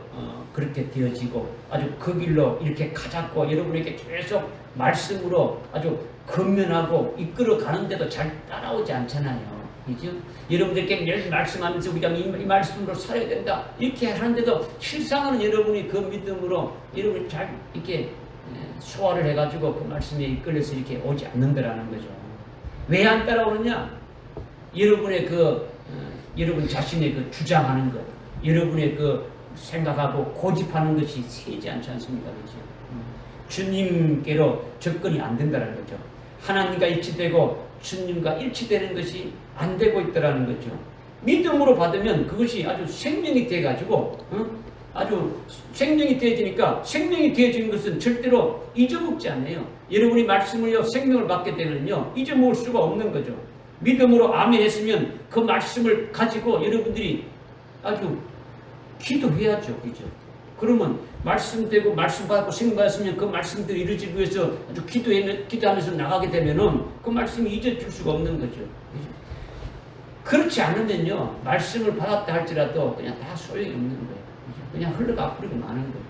A: 그렇게 되어지고 아주 그 길로 이렇게 가잡고 여러분에게 계속 말씀으로 아주 건면하고 이끌어 가는데도 잘 따라오지 않잖아요. 그죠? 여러분들께 매일 말씀하면서 우리가 이 말씀으로 살아야 된다 이렇게 하는데도 실상은 여러분이 그 믿음으로 여러분이 잘 이렇게 소화를 해가지고 그 말씀에 이끌려서 이렇게 오지 않는다라는 거죠. 왜 안 따라오느냐? 여러분의 여러분 자신의 그 주장하는 것, 여러분의 그 생각하고 고집하는 것이 세지 않지 않습니까? 그렇죠? 주님께로 접근이 안 된다는 거죠. 하나님과 일치되고 주님과 일치되는 것이 안 되고 있다는 거죠. 믿음으로 받으면 그것이 아주 생명이 돼가지고 아주 생명이 되어지니까 생명이 되어지는 것은 절대로 잊어먹지 않아요. 여러분이 말씀을요 생명을 받게 되면요 잊어먹을 수가 없는 거죠. 믿음으로 아멘 했으면 그 말씀을 가지고 여러분들이 아주 기도해야죠. 그죠? 그러면 말씀되고 말씀 받고 생명 받았으면 그 말씀들이 이루어지기 위해서 아주 기도하면서 나가게 되면은 그 말씀이 잊어질 수가 없는 거죠. 그죠? 그렇지 않으면요 말씀을 받았다 할지라도 그냥 다 소용이 없는 거예요. 그죠? 그냥 흘러가 버리고 마는 거예요.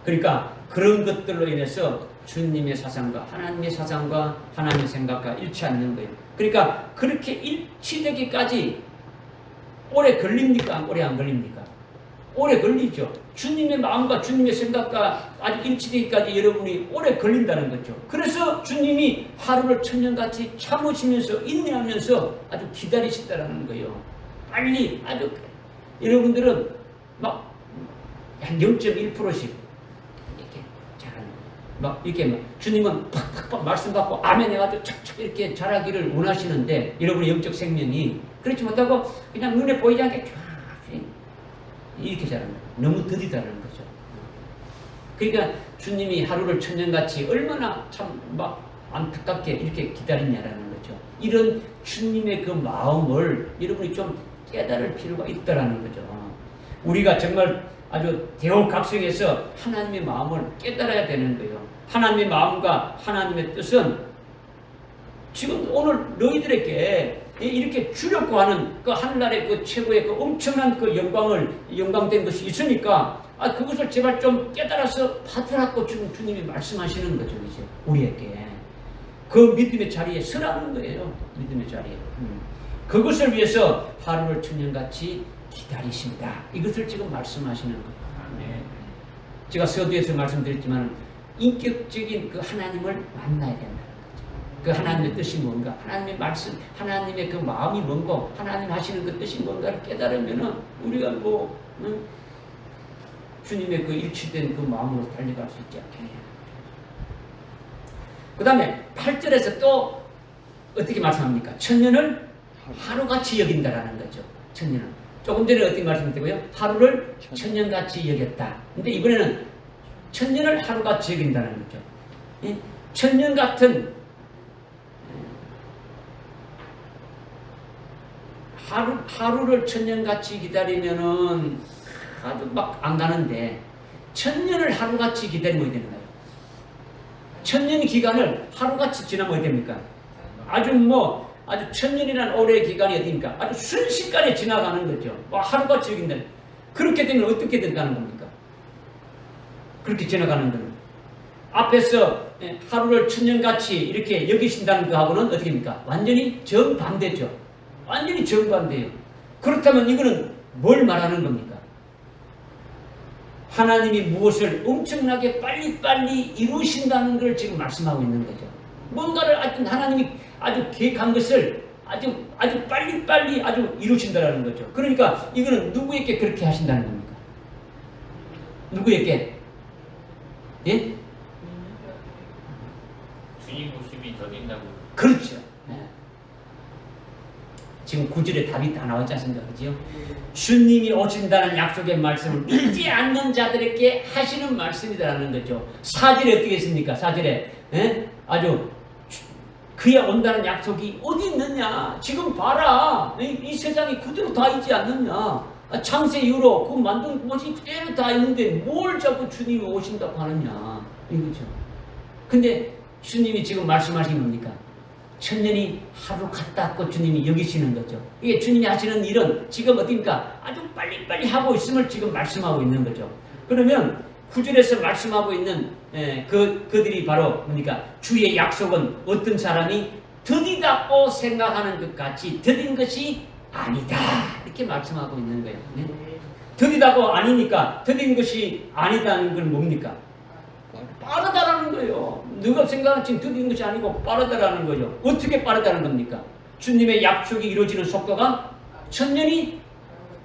A: 그러니까 그런 것들로 인해서 주님의 사상과 하나님의 사상과 하나님의 생각과 일치 않는 거예요. 그러니까 그렇게 일치되기까지 오래 걸립니까? 오래 안 걸립니까? 오래 걸리죠. 주님의 마음과 주님의 생각과 아주 일치되기까지 여러분이 오래 걸린다는 거죠. 그래서 주님이 하루를 천년같이 참으시면서 인내하면서 아주 기다리신다는 거예요. 빨리 아주 여러분들은 막 한 0.1%씩 이렇게 주님은 팍팍팍 말씀 받고 아멘 해가지고 착착 이렇게 자라기를 원하시는데 여러분의 영적 생명이 그렇지 못하고 그냥 눈에 보이지 않게 이렇게 자라는 거예요. 너무 더디다라는 거죠. 그러니까 주님이 하루를 천년같이 얼마나 참 막 안타깝게 이렇게 기다리냐라는 거죠. 이런 주님의 그 마음을 여러분이 좀 깨달을 필요가 있다라는 거죠. 우리가 정말 아주 대호각성해서 하나님의 마음을 깨달아야 되는 거예요. 하나님의 마음과 하나님의 뜻은 지금 오늘 너희들에게 이렇게 주려고 하는 그 하늘나라의 그 최고의 그 엄청난 그 영광된 것이 있으니까 그것을 제발 좀 깨달아서 받으라고 지금 주님이 말씀하시는 거죠. 이제 우리에게 그 믿음의 자리에 서라는 거예요. 믿음의 자리에. 그것을 위해서 하루를 천년같이 기다리십니다. 이것을 지금 말씀하시는 거예요. 네. 제가 서두에서 말씀드렸지만 인격적인 그 하나님을 만나야 된다는 거죠. 그 하나님의 뜻이 뭔가, 하나님의 말씀, 하나님의 그 마음이 뭔가, 하나님 하시는 그 뜻이 뭔가를 깨달으면은 우리가 주님의 그 일치된 그 마음으로 달려갈 수 있지 않겠냐. 그 다음에 8절에서 또 어떻게 말씀합니까? 천년을 하루같이 여긴다라는 거죠. 천년을. 조금 전에 어떻게 말씀드렸고요? 하루를 천년같이 여겼다. 근데 이번에는 천년을 하루같이 여긴다는 거죠. 천년 같은 하루를 천년같이 기다리면은 아주 막 안 가는데 천년을 하루같이 기다리면 어떻게 되는 거예요? 천년 기간을 하루같이 지나면 어떻게 됩니까? 아주 천년이라는 오래의 기간이 어디입니까? 아주 순식간에 지나가는 거죠. 하루같이 여긴다. 그렇게 되면 어떻게 된다는 겁니까? 그렇게 지나가는 거는 앞에서 하루를 천년같이 이렇게 여기신다는 거하고는 어떻게 됩니까? 완전히 정반대죠. 완전히 정반대예요. 그렇다면 이거는 뭘 말하는 겁니까? 하나님이 무엇을 엄청나게 빨리빨리 이루신다는 걸 지금 말씀하고 있는 거죠. 뭔가를 하나님이 아주 계획한 것을 아주 빨리빨리 아주 이루신다는 거죠. 그러니까 이거는 누구에게 그렇게 하신다는 겁니까? 누구에게? 예?
C: 주님 오심이 더딘다고.
A: 그렇죠. 네. 지금 9절에 답이 다 나왔지 않습니까? 그죠? 주님이 오신다는 약속의 말씀을 믿지 않는 자들에게 하시는 말씀이다라는 거죠. 4절에 어떻게 했습니까? 4절에 아주 그야 온다는 약속이 어디 있느냐? 지금 봐라. 이 세상이 그대로 다 있지 않느냐? 창세 이후로 그 만든 것이 그대로 다 있는데 뭘 자꾸 주님이 오신다고 하느냐? 이거죠. 근데 주님이 지금 말씀하신 겁니까? 천년이 하루 같다고 주님이 여기시는 거죠. 이게 주님이 하시는 일은 지금 어디입니까? 아주 빨리빨리 하고 있음을 지금 말씀하고 있는 거죠. 그러면 9절에서 말씀하고 있는 그들이 바로 뭡니까? 주의 약속은 어떤 사람이 더디다고 생각하는 것 같이 더딘 것이 아니다. 이렇게 말씀하고 있는 거예요. 네? 더디다고 아니니까 더딘 것이 아니다는 건 뭡니까? 빠르다라는 거예요. 누가 생각하는 지금 더딘 것이 아니고 빠르다라는 거죠. 어떻게 빠르다는 겁니까? 주님의 약속이 이루어지는 속도가 천년이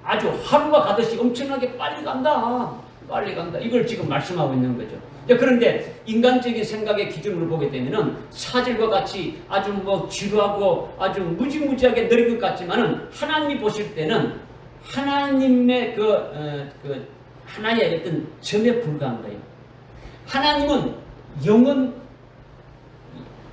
A: 아주 하루가 가듯이 엄청나게 빨리 간다. 빨리 간다. 이걸 지금 말씀하고 있는 거죠. 그런데 인간적인 생각의 기준으로 보게 되면은 사질과 같이 아주 지루하고 아주 무지무지하게 느린 것 같지만은 하나님이 보실 때는 하나님의 그 하나의 어떤 점에 불과한 거예요. 하나님은 영원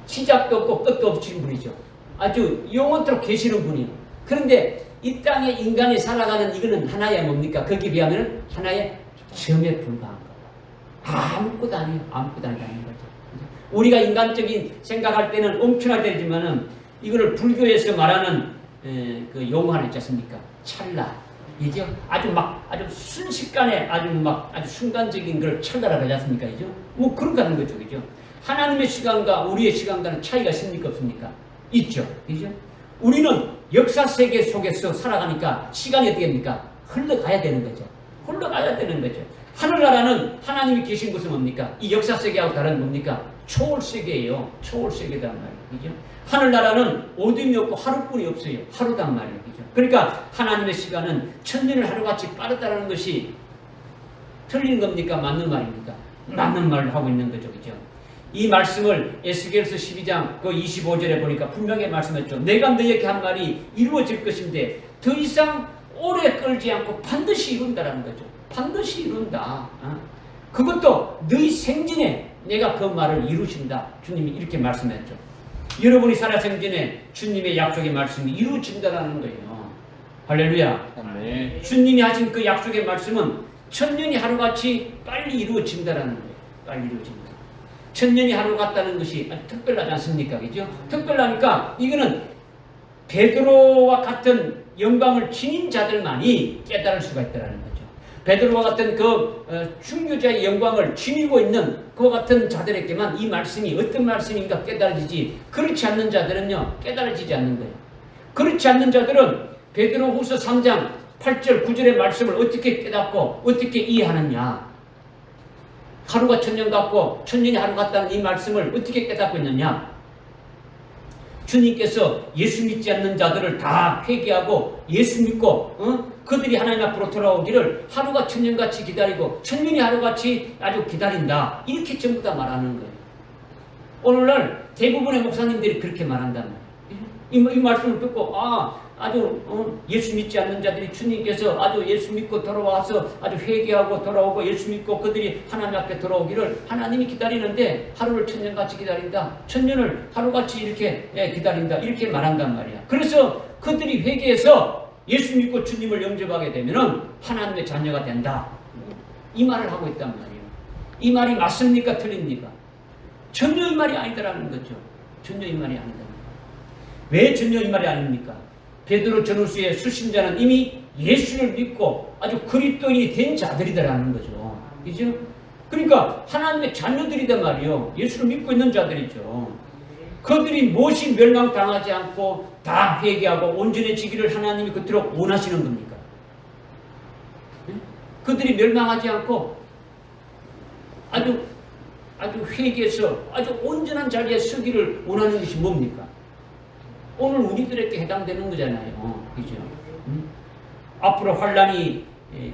A: 시작도 없고 끝도 없으신 분이죠. 아주 영원토록 계시는 분이에요. 그런데 이 땅에 인간이 살아가는 이거는 하나의 뭡니까? 거기에 비하면 하나의 점에 불과한 거예요. 아무것도 아니에요. 아무것도 아니다는 거죠. 우리가 인간적인 생각할 때는 엄청나게 되지만은 이거를 불교에서 말하는 그 용어 하나 있지 않습니까? 찰나. 이죠? 아주 순식간에 아주 순간적인 걸 찰나라고 하지 않습니까? 이죠? 그런 거 하는 거죠. 그죠? 하나님의 시간과 우리의 시간과는 차이가 있습니까? 없습니까? 있죠. 그죠? 우리는 역사 세계 속에서 살아가니까 시간이 어떻게 됩니까? 흘러가야 되는 거죠. 흘러가야 되는 거죠. 하늘나라는 하나님이 계신 곳은 뭡니까? 이 역사 세계하고 다른 뭡니까? 초월 세계예요. 초월 세계단 말이에요. 그죠? 하늘나라는 어둠이 없고 하루뿐이 없어요. 하루단 말이에요. 그죠? 그러니까 하나님의 시간은 천년을 하루같이 빠르다는 것이 틀린 겁니까? 맞는 말입니까? 맞는 말을 하고 있는 거죠. 그죠? 이 말씀을 에스겔서 12장 그 25절에 보니까 분명히 말씀했죠. 내가 너에게 한 말이 이루어질 것인데 더 이상 오래 끌지 않고 반드시 이룬다라는 거죠. 반드시 이룬다. 그것도 너희 생전에 내가 그 말을 이루신다. 주님이 이렇게 말씀했죠. 여러분이 살아생전에 주님의 약속의 말씀이 이루어진다라는 거예요. 할렐루야.
B: 아멘.
A: 주님이 하신 그 약속의 말씀은 천년이 하루같이 빨리 이루어진다라는 거예요. 빨리 이루어진다. 천년이 하루 같다는 것이 아주 특별하지 않습니까? 그죠? 특별하니까 이거는 베드로와 같은 영광을 지닌 자들만이 깨달을 수가 있다는 거죠. 베드로와 같은 그 순교자의 영광을 지니고 있는 그와 같은 자들에게만 이 말씀이 어떤 말씀인가 깨달아지지, 그렇지 않는 자들은요 깨달아지지 않는 거예요. 그렇지 않는 자들은 베드로후서 3장 8절 9절의 말씀을 어떻게 깨닫고 어떻게 이해하느냐, 하루가 천년 같고 천년이 하루 같다는 이 말씀을 어떻게 깨닫고 있느냐, 주님께서 예수 믿지 않는 자들을 다 회개하고 예수 믿고 그들이 하나님 앞으로 돌아오기를 하루가 천년같이 기다리고 천년이 하루같이 아주 기다린다, 이렇게 전부 다 말하는 거예요. 오늘날 대부분의 목사님들이 그렇게 말한단 말이에요. 이 말씀을 듣고 아주 예수 믿지 않는 자들이 주님께서 아주 예수 믿고 돌아와서 아주 회개하고 돌아오고 예수 믿고 그들이 하나님 앞에 돌아오기를 하나님이 기다리는데 하루를 천년같이 기다린다, 천년을 하루같이 이렇게 기다린다, 이렇게 말한단 말이야. 그래서 그들이 회개해서 예수 믿고 주님을 영접하게 되면은 하나님의 자녀가 된다, 이 말을 하고 있단 말이에요. 이 말이 맞습니까? 틀립니까? 전혀 이 말이 아니더라는 거죠. 전혀 이 말이 아니다. 왜 전혀 이 말이 아닙니까? 베드로 전후수의 수신자는 이미 예수를 믿고 아주 그리스도인이 된 자들이다라는 거죠. 그죠? 그러니까 하나님의 자녀들이단 말이요. 예수를 믿고 있는 자들이죠. 그들이 무엇이 멸망당하지 않고 다 회개하고 온전해지기를 하나님이 그토록 원하시는 겁니까? 그들이 멸망하지 않고 아주 회개해서 아주 온전한 자리에 서기를 원하는 것이 뭡니까? 오늘 우리들에게 해당되는 거잖아요. 그죠? 앞으로 환란이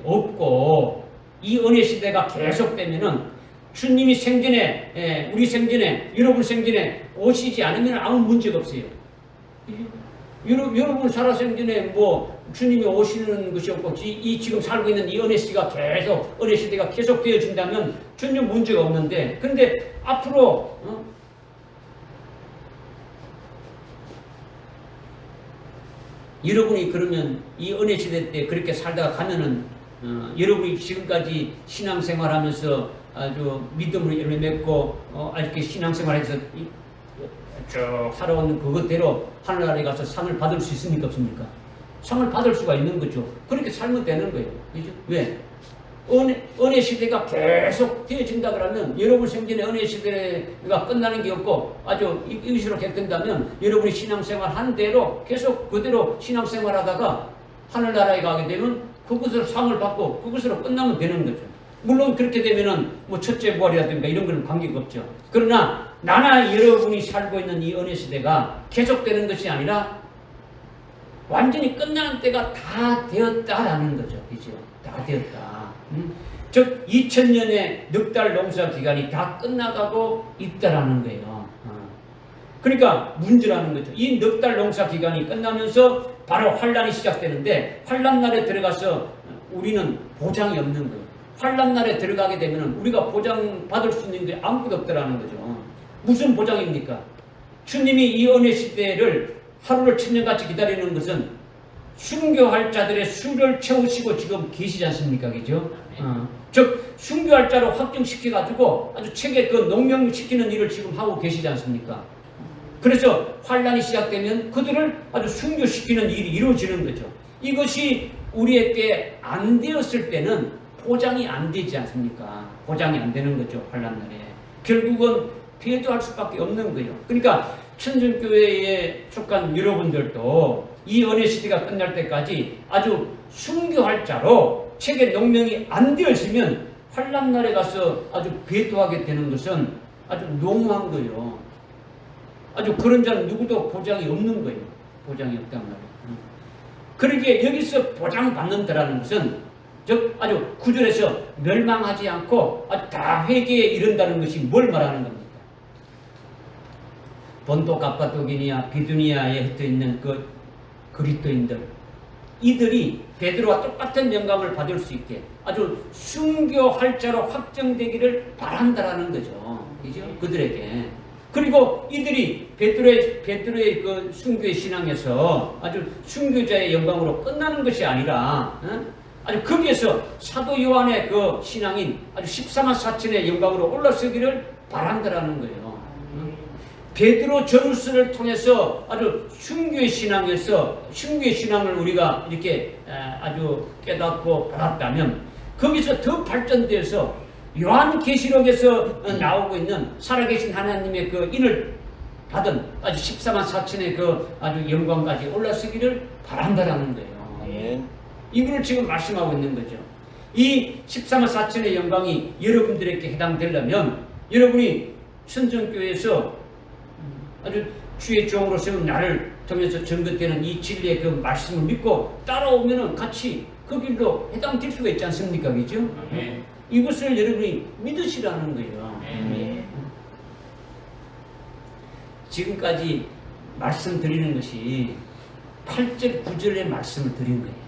A: 없고 이 은혜 시대가 계속되면은 주님이 생전에 우리 생전에 여러분 생전에 오시지 않으면 아무 문제가 없어요. 여러분 살아생전에 뭐 주님이 오시는 것이 없고 이 지금 살고 있는 이 은혜 시대가 계속 은혜 시대가 계속 되어진다면 전혀 문제가 없는데, 그런데 앞으로 여러분이 그러면 이 은혜 시대 때 그렇게 살다가 가면은 여러분이 지금까지 신앙생활하면서 아주 믿음으로 열매 맺고 이렇게 신앙생활해서 쭉 살아온 그것대로 하늘나라에 가서 상을 받을 수 있습니까? 없습니까? 상을 받을 수가 있는 거죠. 그렇게 살면 되는 거예요. 그죠? 왜? 은혜 시대가 계속 되어진다 그러면 여러분 생전에 은혜 시대가 끝나는 게 없고 아주 이것으로 계속된다면 여러분이 신앙생활 한 대로 계속 그대로 신앙생활 하다가 하늘나라에 가게 되면 그것으로 상을 받고 그것으로 끝나면 되는 거죠. 물론 그렇게 되면은 뭐 첫째 부활이라든가 이런 거는 관계가 없죠. 그러나 나나 여러분이 살고 있는 이 은혜 시대가 계속되는 것이 아니라 완전히 끝나는 때가 다 되었다라는 거죠. 그죠? 다 되었다. 즉 2000년의 넉 달 농사 기간이 다 끝나가고 있다라는 거예요. 그러니까 문제라는 거죠. 이 넉 달 농사 기간이 끝나면서 바로 환란이 시작되는데 환란 날에 들어가서 우리는 보장이 없는 거예요. 환란 날에 들어가게 되면 우리가 보장 받을 수 있는 게 아무것도 없다라는 거죠. 무슨 보장입니까? 주님이 이 은혜 시대를 하루를 천년같이 기다리는 것은 순교할 자들의 수를 채우시고 지금 계시지 않습니까? 그죠? 즉 순교할 자로 확정시켜가지고 아주 책에 그 농명시키는 일을 지금 하고 계시지 않습니까? 그래서 환란이 시작되면 그들을 아주 순교시키는 일이 이루어지는 거죠. 이것이 우리에게 안 되었을 때는 보장이 안 되지 않습니까? 보장이 안 되는 거죠. 환란 날에 결국은 배도할 수밖에 없는 거예요. 그러니까 천정교회에 속한 여러분들도 이 은혜 시대가 끝날 때까지 아주 순교할 자로 책에 농명이 안 되어지면 환란 날에 가서 아주 배도하게 되는 것은 아주 농후한 거예요. 아주 그런 자는 누구도 보장이 없는 거예요. 보장이 없단 말이에요. 그러기에 여기서 보장받는다라는 것은 즉 아주 구절에서 멸망하지 않고 아주 다 회개에 이른다는 것이 뭘 말하는 겁니까? 본토 갑바도기니아 비두니아에 흩어 있는 그 그리스도인들, 이들이 베드로와 똑같은 영광을 받을 수 있게 아주 순교할 자로 확정되기를 바란다라는 거죠. 그죠? 그들에게. 그리고 이들이 베드로의 그 순교의 신앙에서 아주 순교자의 영광으로 끝나는 것이 아니라, 아주 거기에서 사도 요한의 그 신앙인 아주 14만 4천의 영광으로 올라서기를 바란다라는 거예요. 베드로 전후서를 통해서 아주 순교의 신앙에서 순교의 신앙을 우리가 이렇게 아주 깨닫고 받았다면 거기서 더 발전돼서 요한계시록에서 나오고 있는 살아계신 하나님의 그 인을 받은 아주 14만 4천의 그 아주 영광까지 올라서기를 바란다라는 거예요.
B: 아멘.
A: 이분을 지금 말씀하고 있는 거죠. 이 14만 4천의 영광이 여러분들에게 해당되려면 여러분이 선정교회에서 아주 주의 종으로 세운 나를 통해서 전거되는 이 진리의 그 말씀을 믿고 따라오면은 같이 그 길로 해당될 수가 있지 않습니까? 그죠? 이것을 여러분이 믿으시라는 거예요. 지금까지 말씀드리는 것이 8절 9절의 말씀을 드린 거예요.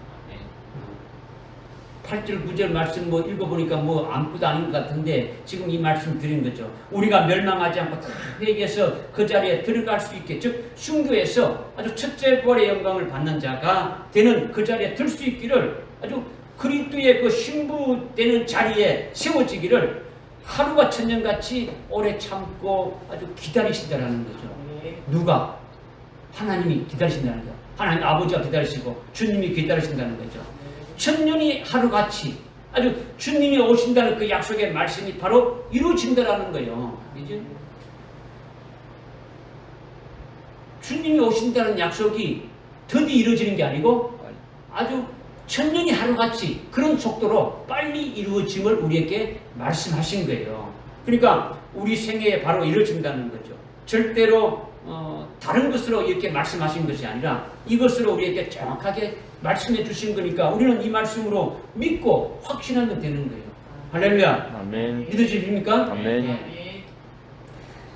A: 8절 9절 말씀 뭐 읽어보니까 뭐 아무것도 아닌 것 같은데 지금 이 말씀 드린 거죠. 우리가 멸망하지 않고 다 회개해서 그 자리에 들어갈 수 있게, 즉 순교해서 아주 첫째 부활의 영광을 받는 자가 되는 그 자리에 들 수 있기를, 아주 그리스도의 그 신부되는 자리에 세워지기를 하루가 천년같이 오래 참고 아주 기다리신다라는 거죠. 누가? 하나님이 기다리신다는 거예요. 하나님 아버지가 기다리시고 주님이 기다리신다는 거죠. 천년이 하루같이 아주 주님이 오신다는 그 약속의 말씀이 바로 이루어진다라는 거예요. 그죠? 주님이 오신다는 약속이 더디 이루어지는 게 아니고 아주 천년이 하루같이 그런 속도로 빨리 이루어짐을 우리에게 말씀하신 거예요. 그러니까 우리 생애에 바로 이루어진다는 거죠. 절대로 다른 것으로 이렇게 말씀하신 것이 아니라 이것으로 우리에게 정확하게 말씀해 주신 거니까 우리는 이 말씀으로 믿고 확신하면 되는 거예요. 할렐루야.
B: 아멘.
A: 믿으십니까?
B: 아멘.
A: 네.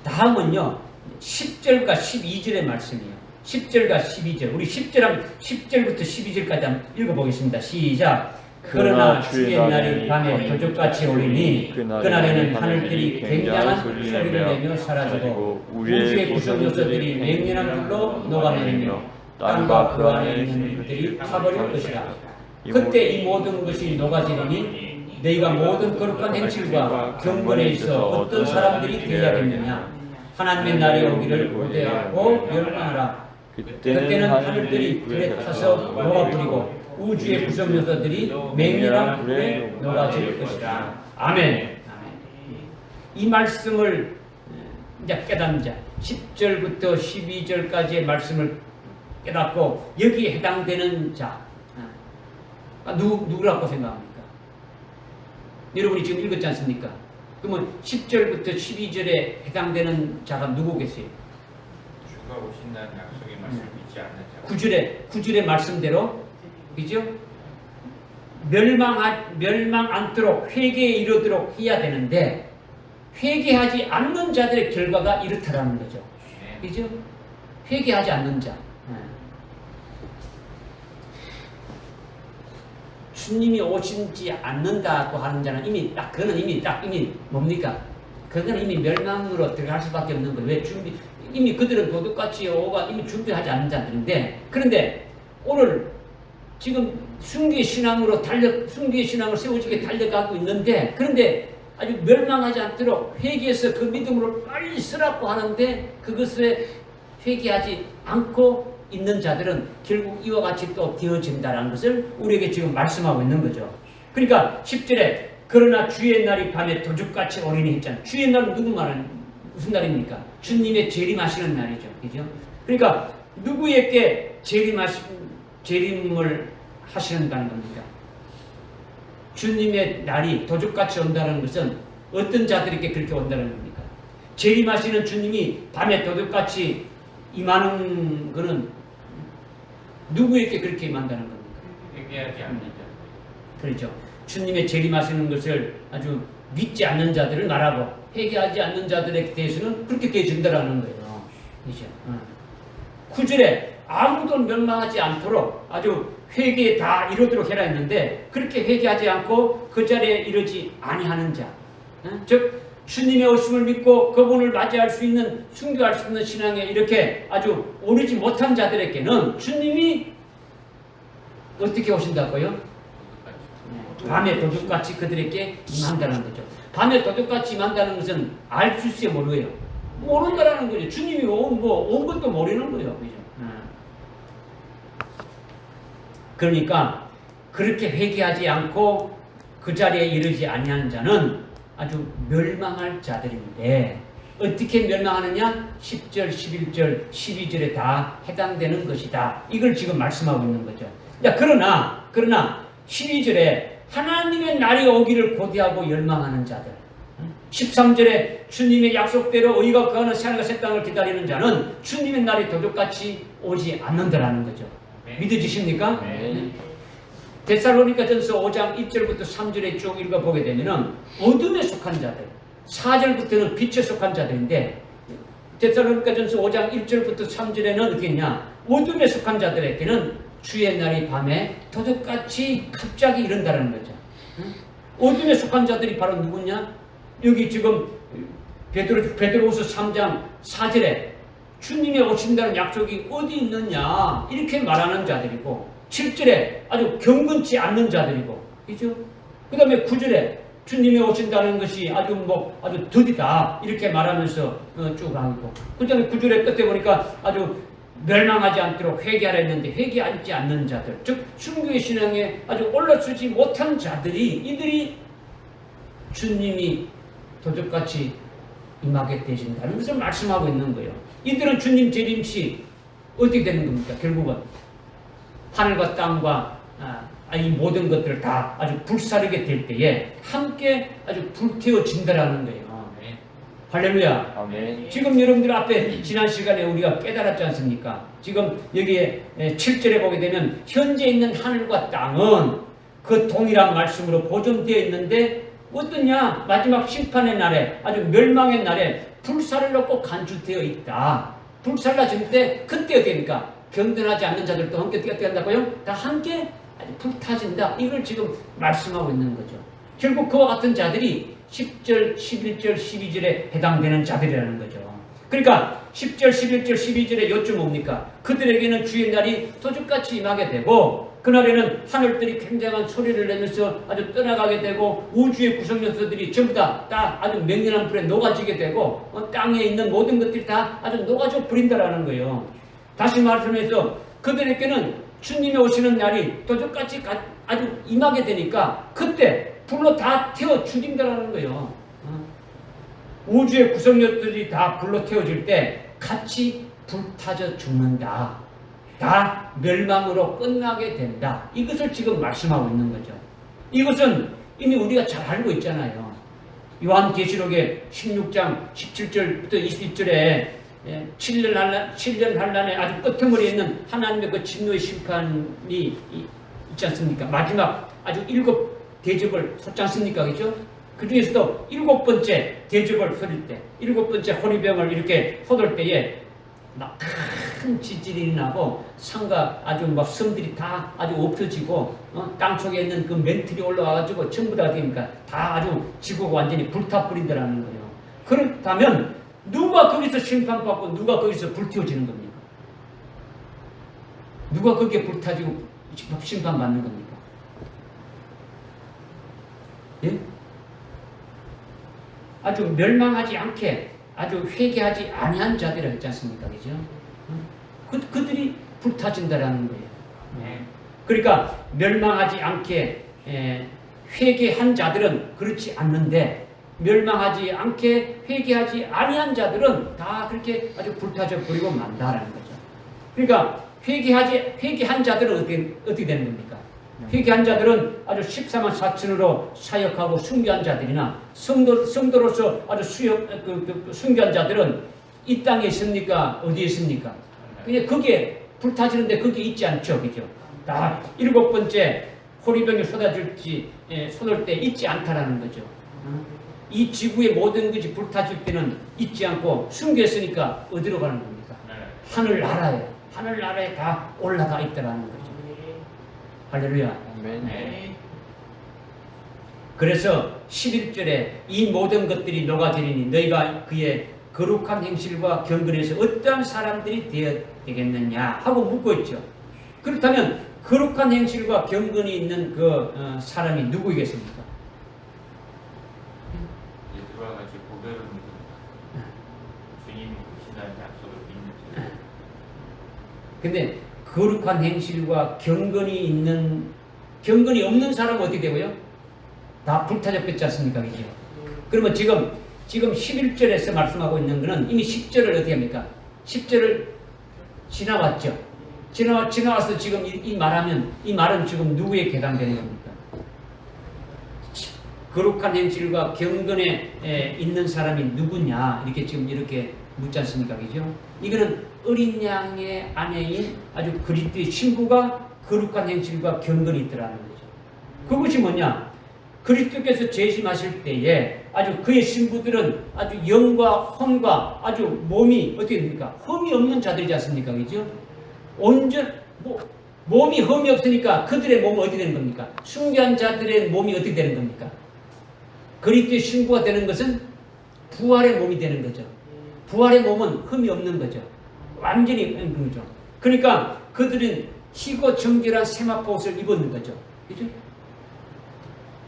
A: 다음은요 10절과 12절의 말씀이에요. 10절과 12절. 우리 10절부터 12절까지 한번 읽어보겠습니다. 시작. 그러나 주의 날이 밤에 도적같이 오리니 그날에는 하늘들이 굉장한 소리를 내며 사라지고 우주의 구성 요소들이 맹렬한 불로 녹아내리며 땅과 그 안에 있는 것들이 타버릴 것이라. 그때 이 모든 것이 녹아지리니 너희가 모든 거룩한 행실과 경건에 있어 어떤 사람들이 되어야겠느냐. 하나님의 날이 오기를 고대하고 멸망하라. 그때는 하늘들이 불에 타서 녹아버리고 우주의 구성 요소들이 맹렬한 불에 녹아질 것이라. 아멘. 이 말씀을 이제 깨닫는 자, 10절부터 12절까지의 말씀을 깨닫고 여기에 해당되는 자, 누구라고 생각합니까? 여러분이 지금 읽었지 않습니까? 그러면 10절부터 12절에 해당되는 자가 누구 계세요?
C: 주가 오신다는 약속의 말씀을 믿지 않는 자.
A: 9절의 말씀대로, 그죠? 멸망 않도록 회개에 이르도록 해야 되는데 회개하지 않는 자들의 결과가 이렇다라는 거죠. 그죠? 회개하지 않는 자. 주님이 오시지 않는다고 하는 자는 그거는 이미 뭡니까? 그거는 이미 멸망으로 들어갈 수밖에 없는 거예요. 왜 이미 그들은 도둑같이 오가 이미 준비하지 않는 자들인데, 그런데 오늘 지금 순교의 신앙을 세워지게 달려가고 있는데, 그런데 아주 멸망하지 않도록 회개해서 그 믿음으로 빨리 쓰라고 하는데 그것에 회개하지 않고 있는 자들은 결국 이와 같이 또 되어진다는 것을 우리에게 지금 말씀하고 있는 거죠. 그러니까 10절에 그러나 주의 날이 밤에 도둑같이 오리니 했잖아요. 주의 날은 무슨 날입니까? 주님의 재림하시는 날이죠. 그죠? 그러니까 누구에게 재림을 하시는다는 겁니까? 주님의 날이 도둑같이 온다는 것은 어떤 자들에게 그렇게 온다는 겁니까? 재림하시는 주님이 밤에 도둑같이 임하는 것은 누구에게 그렇게 임한다는 겁니까?
C: 회개하지 않는 자.
A: 그렇죠. 주님의 재림하시는 것을 아주 믿지 않는 자들을 말하고 회개하지 않는 자들에 대해서는 그렇게 되어진다라는 거예요. 그렇죠. 9절에 아무도 멸망하지 않도록 아주 회개에 다 이루도록 해라 했는데 그렇게 회개하지 않고 그 자리에 이르지 아니하는 자, 즉 주님의 오심을 믿고 그분을 맞이할 수 있는 순교할 수 있는 신앙에 이렇게 아주 오르지 못한 자들에게는 주님이 어떻게 오신다고요? 밤에 도둑같이 그들에게 임한다는 거죠. 밤에 도둑같이 임한다는 것은 알 수있어요, 모르고요? 모른다라는 거죠. 주님이 온 것도 모르는 거예요. 그죠? 그러니까 그렇게 회개하지 않고 그 자리에 이르지 아니하는 자는 아주 멸망할 자들인데 어떻게 멸망하느냐? 10절, 11절, 12절에 다 해당되는 것이다. 이걸 지금 말씀하고 있는 거죠. 자, 그러나 12절에 하나님의 날이 오기를 고대하고 열망하는 자들, 13절에 주님의 약속대로 의가 거하는 새하늘과 새 땅을 기다리는 자는 주님의 날이 도둑같이 오지 않는다라는 거죠. 믿어지십니까?
B: 네.
A: 데살로니가전서 5장 1절부터 3절에 쭉 읽어보게 되면은 어둠에 속한 자들, 4절부터는 빛에 속한 자들인데 데살로니가전서 5장 1절부터 3절에는 어떻게 했냐? 어둠에 속한 자들에게는 주의 날이 밤에 도둑같이 갑자기 이른다는 거죠. 어둠에 속한 자들이 바로 누구냐? 여기 지금 베드로후서 3장 4절에 주님이 오신다는 약속이 어디 있느냐 이렇게 말하는 자들이고 7절에 아주 경건치 않는 자들이고 그죠? 그 다음에 9절에 주님이 오신다는 것이 아주 드디다 이렇게 말하면서 쭉 하고 그 다음에 9절의 끝에 보니까 아주 멸망하지 않도록 회개하라 했는데 회개하지 않는 자들, 즉 순교의 신앙에 아주 올라서지 못한 자들이 이들이 주님이 도둑같이 임하게 되신다는 것을 말씀하고 있는 거예요. 이들은 주님 재림시 어떻게 되는 겁니까? 결국은 하늘과 땅과 이 모든 것들을 다 아주 불사르게 될 때에 함께 아주 불태워진다라는 거예요. 할렐루야.
B: 아멘.
A: 지금 여러분들 앞에 지난 시간에 우리가 깨달았지 않습니까? 지금 여기에 7절에 보게 되면 현재 있는 하늘과 땅은 그 동일한 말씀으로 보존되어 있는데 어떠냐? 마지막 심판의 날에 아주 멸망의 날에 불사를 넣고 간주되어 있다. 불살라질 때 그때 어떻게 됩니까? 경건하지 않는 자들도 함께 어떻게 한다고요? 다 함께 아주 불타진다. 이걸 지금 말씀하고 있는 거죠. 결국 그와 같은 자들이 10절, 11절, 12절에 해당되는 자들이라는 거죠. 그러니까 10절, 11절, 12절에 요점 뭡니까? 그들에게는 주의 날이 도둑같이 임하게 되고 그날에는 하늘들이 굉장한 소리를 내면서 아주 떠나가게 되고 우주의 구성 요소들이 전부 다 아주 맹렬한 불에 녹아지게 되고 땅에 있는 모든 것들이 다 아주 녹아져 버린다라는 거예요. 다시 말씀해서 그들에게는 주님이 오시는 날이 도둑같이 아주 임하게 되니까 그때 불로 다 태워 죽인다라는 거예요. 우주의 구성력들이 다 불로 태워질 때 같이 불타져 죽는다. 다 멸망으로 끝나게 된다. 이것을 지금 말씀하고 있는 거죠. 이것은 이미 우리가 잘 알고 있잖아요. 요한계시록의 16장 17절부터 21절에 7년 환란에 아주 끄트머리에 있는 하나님의 그 진노의 심판이 있지 않습니까? 마지막 아주 7 대접을 쏟지 않습니까? 그죠? 그 중에서도 7번째 대접을 쏟을 때, 7번째 호리병을 이렇게 쏟을 때에 막 큰 지진이 나고 산과 아주 막 섬들이 다 아주 없어지고 땅 속에 있는 그 멘틀이 올라와가지고 전부 다 되니까 다 아주 지구가 완전히 불타버린다라는 거예요. 그렇다면 누가 거기서 심판받고 누가 거기서 불태워지는 겁니까? 누가 거기에 불타지고 심판받는 겁니까? 예? 아주 멸망하지 않게 아주 회개하지 아니한 자들이라고 했지 않습니까? 그죠? 그들이 불타진다라는 거예요. 그러니까 멸망하지 않게 회개한 자들은 그렇지 않는데 멸망하지 않게 회개하지 아니한 자들은 다 그렇게 아주 불타져 버리고 만다라는 거죠. 그러니까 회개한 자들은 어떻게 되는 겁니까? 회개한 자들은 아주 14만 4천으로 사역하고 순교한 자들이나 성도로서 아주 순교한 자들은 이 땅에 있습니까? 어디에 있습니까? 그냥 거기에 불타지는데 거기에 있지 않죠. 그죠? 다 7번째 호리병이 쏟을 때 있지 않다라는 거죠. 이 지구의 모든 것이 불타질 때는 있지 않고 순교했으니까 어디로 가는 겁니까? 하늘나라에 하늘나라에 다 올라가 있더라는 거죠. 할렐루야.
B: 아멘.
C: 네.
A: 그래서 11절에 이 모든 것들이 녹아지리니 너희가 그의 거룩한 행실과 경건에서 어떠한 사람들이 되겠느냐 하고 묻고 있죠. 그렇다면 거룩한 행실과 경건이 있는 그 사람이 누구이겠습니까?
C: 예수와 같이 고백을 믿는다. 주님이 오신다는 약속을 믿는 자.
A: 근데 거룩한 행실과 경건이 없는 사람은 어떻게 되고요? 다 불타졌겠지 않습니까? 그죠? 그러면 지금 11절에서 말씀하고 있는 것은 이미 10절을 어떻게 합니까? 10절을 지나왔죠. 지나와서 지금 이 말은 지금 누구에게 해당되는 겁니까? 거룩한 행실과 경건에 있는 사람이 누구냐? 이렇게 묻지 않습니까? 그죠? 이거는 어린 양의 아내인 아주 그리스도의 신부가 거룩한 행실과 경건이 있더라는 거죠. 그것이 뭐냐? 그리스도께서 재림하실 때에 아주 그의 신부들은 아주 영과 혼과 아주 몸이 어떻게 됩니까? 흠이 없는 자들이지 않습니까? 그죠? 몸이 흠이 없으니까 그들의 몸은 어떻게 되는 겁니까? 순교한 자들의 몸이 어떻게 되는 겁니까? 그리스도의 신부가 되는 것은 부활의 몸이 되는 거죠. 부활의 몸은 흠이 없는 거죠. 완전히 그죠. 그러니까 그들은 희고 정결한 세마포옷을 입었는 거죠. 그죠?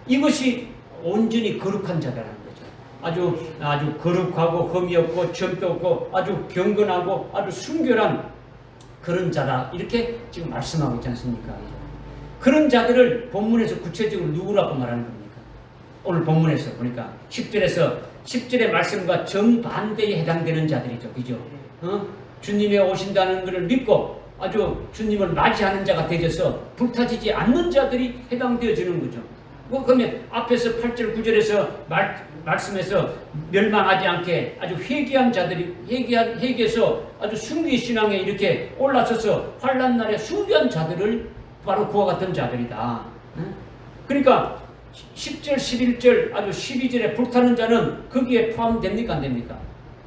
A: 이것이 온전히 거룩한 자라는 거죠. 아주 거룩하고 흠이 없고 점도 없고 아주 경건하고 아주 순결한 그런 자다. 이렇게 지금 말씀하고 있지 않습니까? 그런 자들을 본문에서 구체적으로 누구라고 말하는 겁니까? 오늘 본문에서 보니까 10절의 말씀과 정반대에 해당되는 자들이죠. 그죠? 주님이 오신다는 것을 믿고 아주 주님을 맞이하는 자가 되어서 불타지지 않는 자들이 해당되어지는 거죠. 그러면 앞에서 8절 9절에서 말씀에서 멸망하지 않게 아주 회개한 자들이 회개해서 아주 순교의 신앙에 이렇게 올라서서 환난 날에 순교한 자들을 바로 그와 같은 자들이다. 그러니까 10절 11절 아주 12절에 불타는 자는 거기에 포함됩니까 안 됩니까?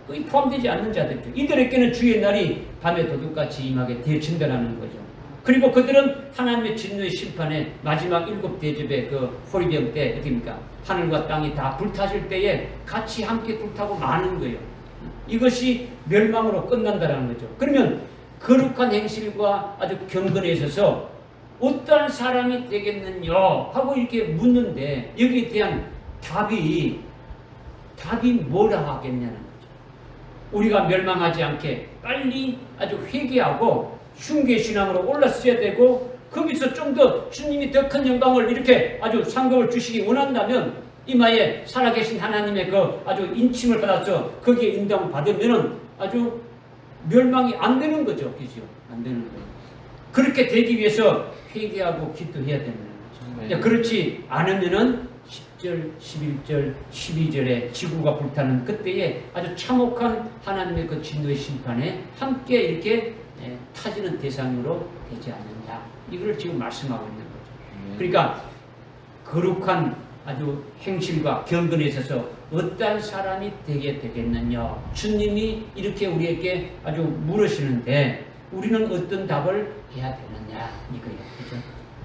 A: 거기 포함되지 않는 자들이죠. 이들에게는 주의 날이 밤에 도둑같이 임하게 되어진다는 거죠. 그리고 그들은 하나님의 진노의 심판에 마지막 7 대접의 그 호리병 때 어떻습니까? 하늘과 땅이 다 불타질 때에 같이 함께 불타고 마는 거예요. 이것이 멸망으로 끝난다는 거죠. 그러면 거룩한 행실과 아주 경건에 있어서 어떠한 사람이 되겠느냐 하고 이렇게 묻는데 여기에 대한 답이 뭐라 하겠냐는 거죠. 우리가 멸망하지 않게 빨리 아주 회개하고 순교의 신앙으로 올라서야 되고 거기서 좀 더 주님이 더 큰 영광을 이렇게 아주 상급을 주시기 원한다면 이마에 살아계신 하나님의 그 아주 인침을 받아서 거기에 인정을 받으면은 아주 멸망이 안 되는 거죠. 그죠? 안 되는 거예요. 그렇게 되기 위해서 회개하고 기도해야 되는 거죠.
B: 네.
A: 그렇지 않으면은 10절, 11절, 12절에 지구가 불타는 그때에 아주 참혹한 하나님의 그 진노의 심판에 함께 이렇게 타지는 대상으로 되지 않느냐. 이걸 지금 말씀하고 있는 거죠. 그러니까 거룩한 아주 행실과 경건에 있어서 어떠한 사람이 되게 되겠느냐. 주님이 이렇게 우리에게 아주 물으시는데 우리는 어떤 답을 해야 되느냐 이거예요. 그렇죠?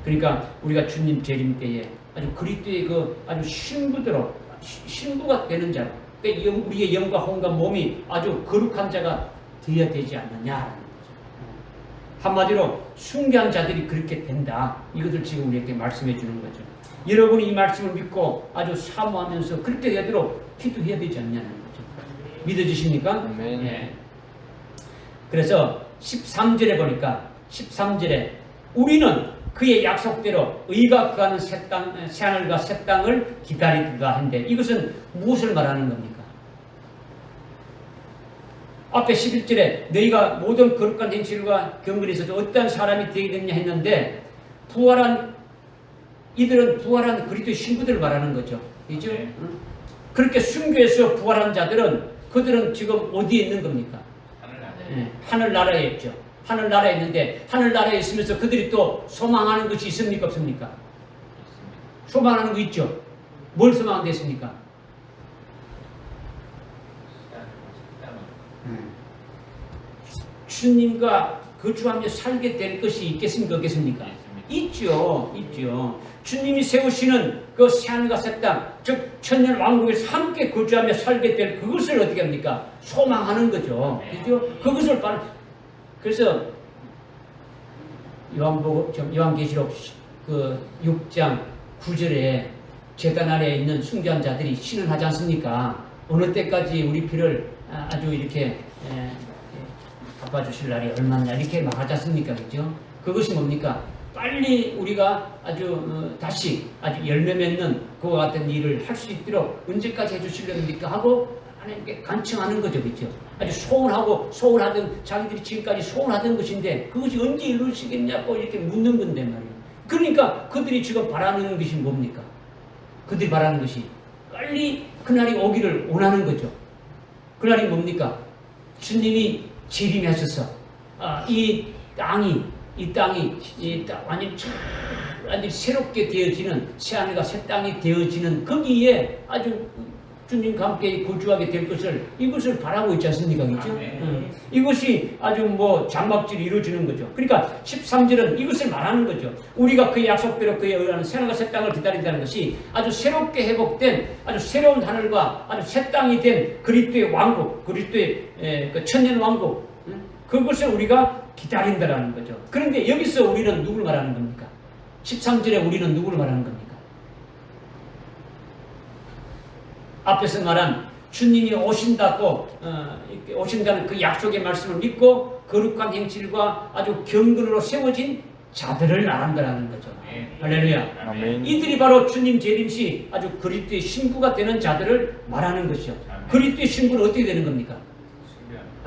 A: 그러니까 우리가 주님 재림 때에 아주 그리스도의 그 아주 신부가 되는 자, 우리의 영과 혼과 몸이 아주 거룩한 자가 되어야 되지 않느냐라는 거죠. 한마디로 순교한 자들이 그렇게 된다. 이것을 지금 우리에게 말씀해 주는 거죠. 여러분이 이 말씀을 믿고 아주 사모하면서 그렇게 되도록 기도해야 되지 않냐는 거죠. 믿어지십니까?
B: 아멘.
A: 예. 그래서 13절에 보니까 13절에 우리는 그의 약속대로 의가 거하는 새하늘과 새 땅을 기다리다 한데 이것은 무엇을 말하는 겁니까? 앞에 11절에 너희가 모든 거룩한 행실과 경건에 있어서 어떠한 사람이 되겠느냐 했는데 이들은 부활한 그리스도의 신부들을 말하는 거죠. 그죠?
C: 네.
A: 그렇게 순교해서 부활한 자들은 그들은 지금 어디에 있는 겁니까? 하늘나라에 있죠. 하늘나라에 있는데 하늘나라에 있으면서 그들이 또 소망하는 것이 있습니까? 없습니까? 소망하는 거 있죠. 뭘 소망하는 데 있습니까? 주님과 거주하며 살게 될 것이 있겠습니까? 없겠습니까?
C: 있습니다.
A: 있죠. 주님이 세우시는 그 새하늘과 새 땅, 즉 천년 왕국에서 함께 거주하며 살게 될 그것을 어떻게 합니까? 소망하는 거죠. 그죠? 그것을 그래서 요한계시록 그 6장 9절에 제단 아래에 있는 숭배한 자들이 신원하지 않습니까? 어느 때까지 우리 피를 아주 이렇게 갚아주실 날이 얼마나 이렇게 말하지 않습니까? 그죠? 그것이 뭡니까? 빨리 우리가 아주 다시 아주 열매 맺는 그와 같은 일을 할 수 있도록 언제까지 해주시렵니까? 하고 하나님께 간청하는 거죠. 그죠? 아주 소원하던 자기들이 지금까지 소원하던 것인데 그것이 언제 이루어지겠냐고 이렇게 묻는 건데 말이에요. 그러니까 그들이 지금 바라는 것이 뭡니까? 그들이 바라는 것이 빨리 그날이 오기를 원하는 거죠. 그날이 뭡니까? 주님이 재림하셔서 이 땅이 완전히 새롭게 되어지는 새하늘과 새 땅이 되어지는 거기에 아주 주님과 함께 거주하게 될 것을 이것을 바라고 있지 않습니까? 그렇죠? 이것이 아주 장막질이 이루어지는 거죠. 그러니까 13절은 이것을 말하는 거죠. 우리가 그의 약속대로 그에 의하는 새하늘과 새 땅을 기다린다는 것이 아주 새롭게 회복된 아주 새로운 하늘과 아주 새 땅이 된 그리스도의 왕국, 그리스도의 그 천년 왕국, 그것을 우리가 기다린다라는 거죠. 그런데 여기서 우리는 누굴 말하는 겁니까? 13절에 우리는 누굴 말하는 겁니까? 앞에서 말한 주님이 오신다는 그 약속의 말씀을 믿고 거룩한 행실과 아주 경건으로 세워진 자들을 말한다라는 거죠. 할렐루야.
B: 아멘.
A: 이들이 바로 주님 재림시 아주 그리스도의 신부가 되는 자들을 말하는 것이죠. 그리스도의 신부는 어떻게 되는 겁니까?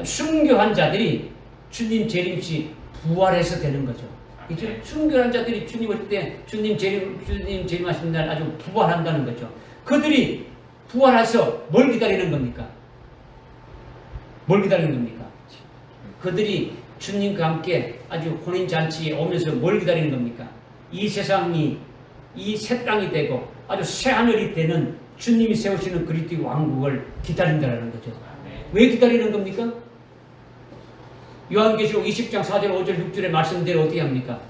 A: 순교한 자들이 주님 재림시 부활해서 되는 거죠. 그렇죠? 순교한 자들이 주님 올 때 주님 재림하시는 날 아주 부활한다는 거죠. 그들이 부활해서 뭘 기다리는 겁니까? 뭘 기다리는 겁니까? 그들이 주님과 함께 아주 혼인잔치에 오면서 뭘 기다리는 겁니까? 이 세상이 이 새 땅이 되고 아주 새 하늘이 되는 주님이 세우시는 그리스도의 왕국을 기다린다는 거죠. 왜 기다리는 겁니까? 요한계시록 20장 4절 5절 6절의 말씀대로 어떻게 합니까?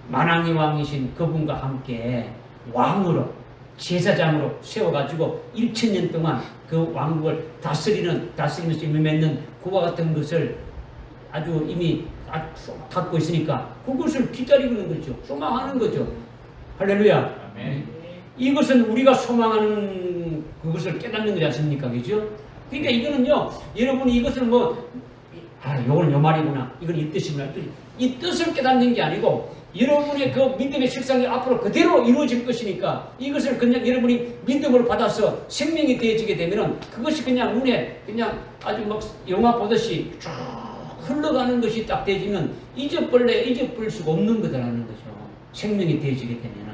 A: 만왕의 왕이신 그분과 함께 왕으로 제사장으로 세워가지고 1000년 동안 그 왕국을 다스리면서 맺는 그와 같은 것을 아주 이미 갖고 있으니까 그것을 기다리는 거죠. 소망하는 거죠. 할렐루야.
C: 아멘.
A: 이것은 우리가 소망하는 그것을 깨닫는 거지 않습니까? 그죠? 그러니까 이거는요, 여러분이 이것을 요건 요 말이구나. 이건 이 뜻이구나. 이 뜻을 깨닫는 게 아니고 여러분의 그 믿음의 실상이 앞으로 그대로 이루어질 것이니까 이것을 그냥 여러분이 믿음으로 받아서 생명이 되어지게 되면은 그것이 그냥 눈에 그냥 아주 영화 보듯이 쭉 흘러가는 것이 딱 되어지면 잊어버릴 수가 없는 거다라는 거죠. 생명이 되어지게 되면은.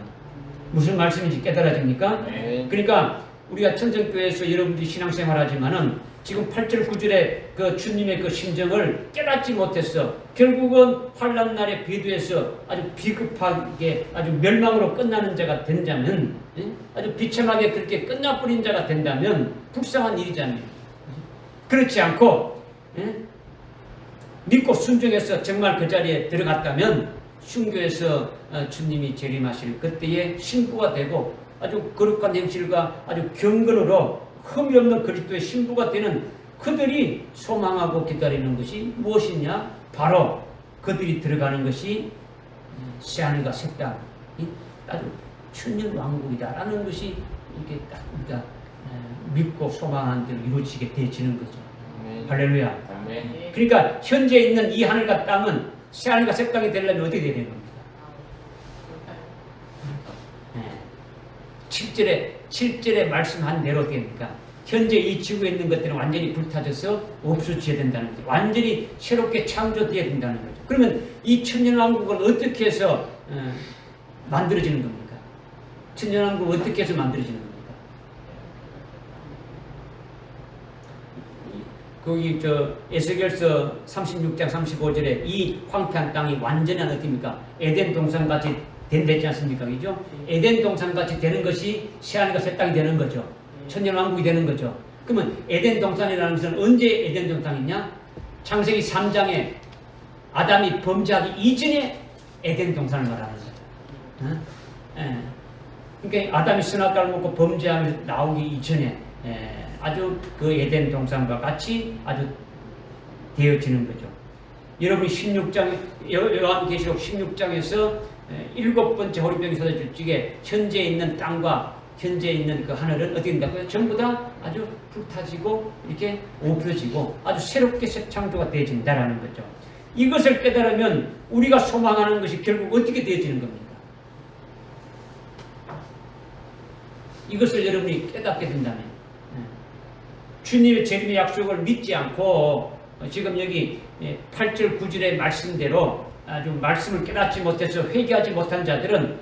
A: 무슨 말씀인지 깨달아집니까?
B: 네.
A: 그러니까 우리가 천정교회에서 여러분들이 신앙생활 하지만은 지금 8절 9절의 그 주님의 그 심정을 깨닫지 못했어. 결국은 환난 날에 비두에서 아주 비급하게 아주 멸망으로 끝나는 자가 된다면, 아주 비참하게 그렇게 끝나버린 자가 된다면 불쌍한 일이잖아요. 그렇지 않고 믿고 순종해서 정말 그 자리에 들어갔다면 순교해서 주님이 재림하실 그때의 신부가 되고 아주 거룩한 행실과 아주 경건으로 흠이 없는 그리스도의 신부가 되는 그들이 소망하고 기다리는 것이 무엇이냐? 바로 그들이 들어가는 것이 새하늘과 새 땅이 아주 천년 왕국이다라는 것이 이렇게 딱 우리가 믿고 소망하는 대로 이루어지게 되어지는 거죠. 할렐루야.
B: 아멘.
A: 그러니까 현재 있는 이 하늘과 땅은 새하늘과 새 땅이 되려면 어떻게 되는 겁니까? 7절에 말씀한 대로 어떻게 됩니까? 현재 이 지구에 있는 것들은 완전히 불타져서 없어져야 된다는 거죠. 완전히 새롭게 창조되어야 된다는 거죠. 그러면 이 천년왕국은 어떻게 해서 만들어지는 겁니까? 천년왕국은 어떻게 해서 만들어지는 겁니까? 거기 에스겔서 36장 35절에 이 황폐한 땅이 완전한 어디입니까? 에덴 동산같이 된다지 않습니까? 그죠? 에덴 동산같이 되는 것이 새하늘과 새 땅이 되는 거죠. 천년왕국이 되는 거죠. 그러면 에덴 동산이라는 것은 언제 에덴 동산이냐? 창세기 3장에 아담이 범죄하기 이전에 에덴 동산을 말하는 거죠. 그러니까 아담이 선악과를 먹고 범죄하면서 나오기 이전에 아주 그 에덴 동산과 같이 아주 되어지는 거죠. 여러분이 16장 요한계시록 16장에서 7번째 호리병이 쏟아질 적에 현재 있는 땅과 현재 있는 그 하늘은 어떻게 된다고요? 전부 다 아주 불타지고 이렇게 없어지고 아주 새롭게 새 창조가 되어진다라는 거죠. 이것을 깨달으면 우리가 소망하는 것이 결국 어떻게 되어지는 겁니까? 이것을 여러분이 깨닫게 된다면 주님의 재림의 약속을 믿지 않고 지금 여기 8절 9절의 말씀대로 아주 말씀을 깨닫지 못해서 회개하지 못한 자들은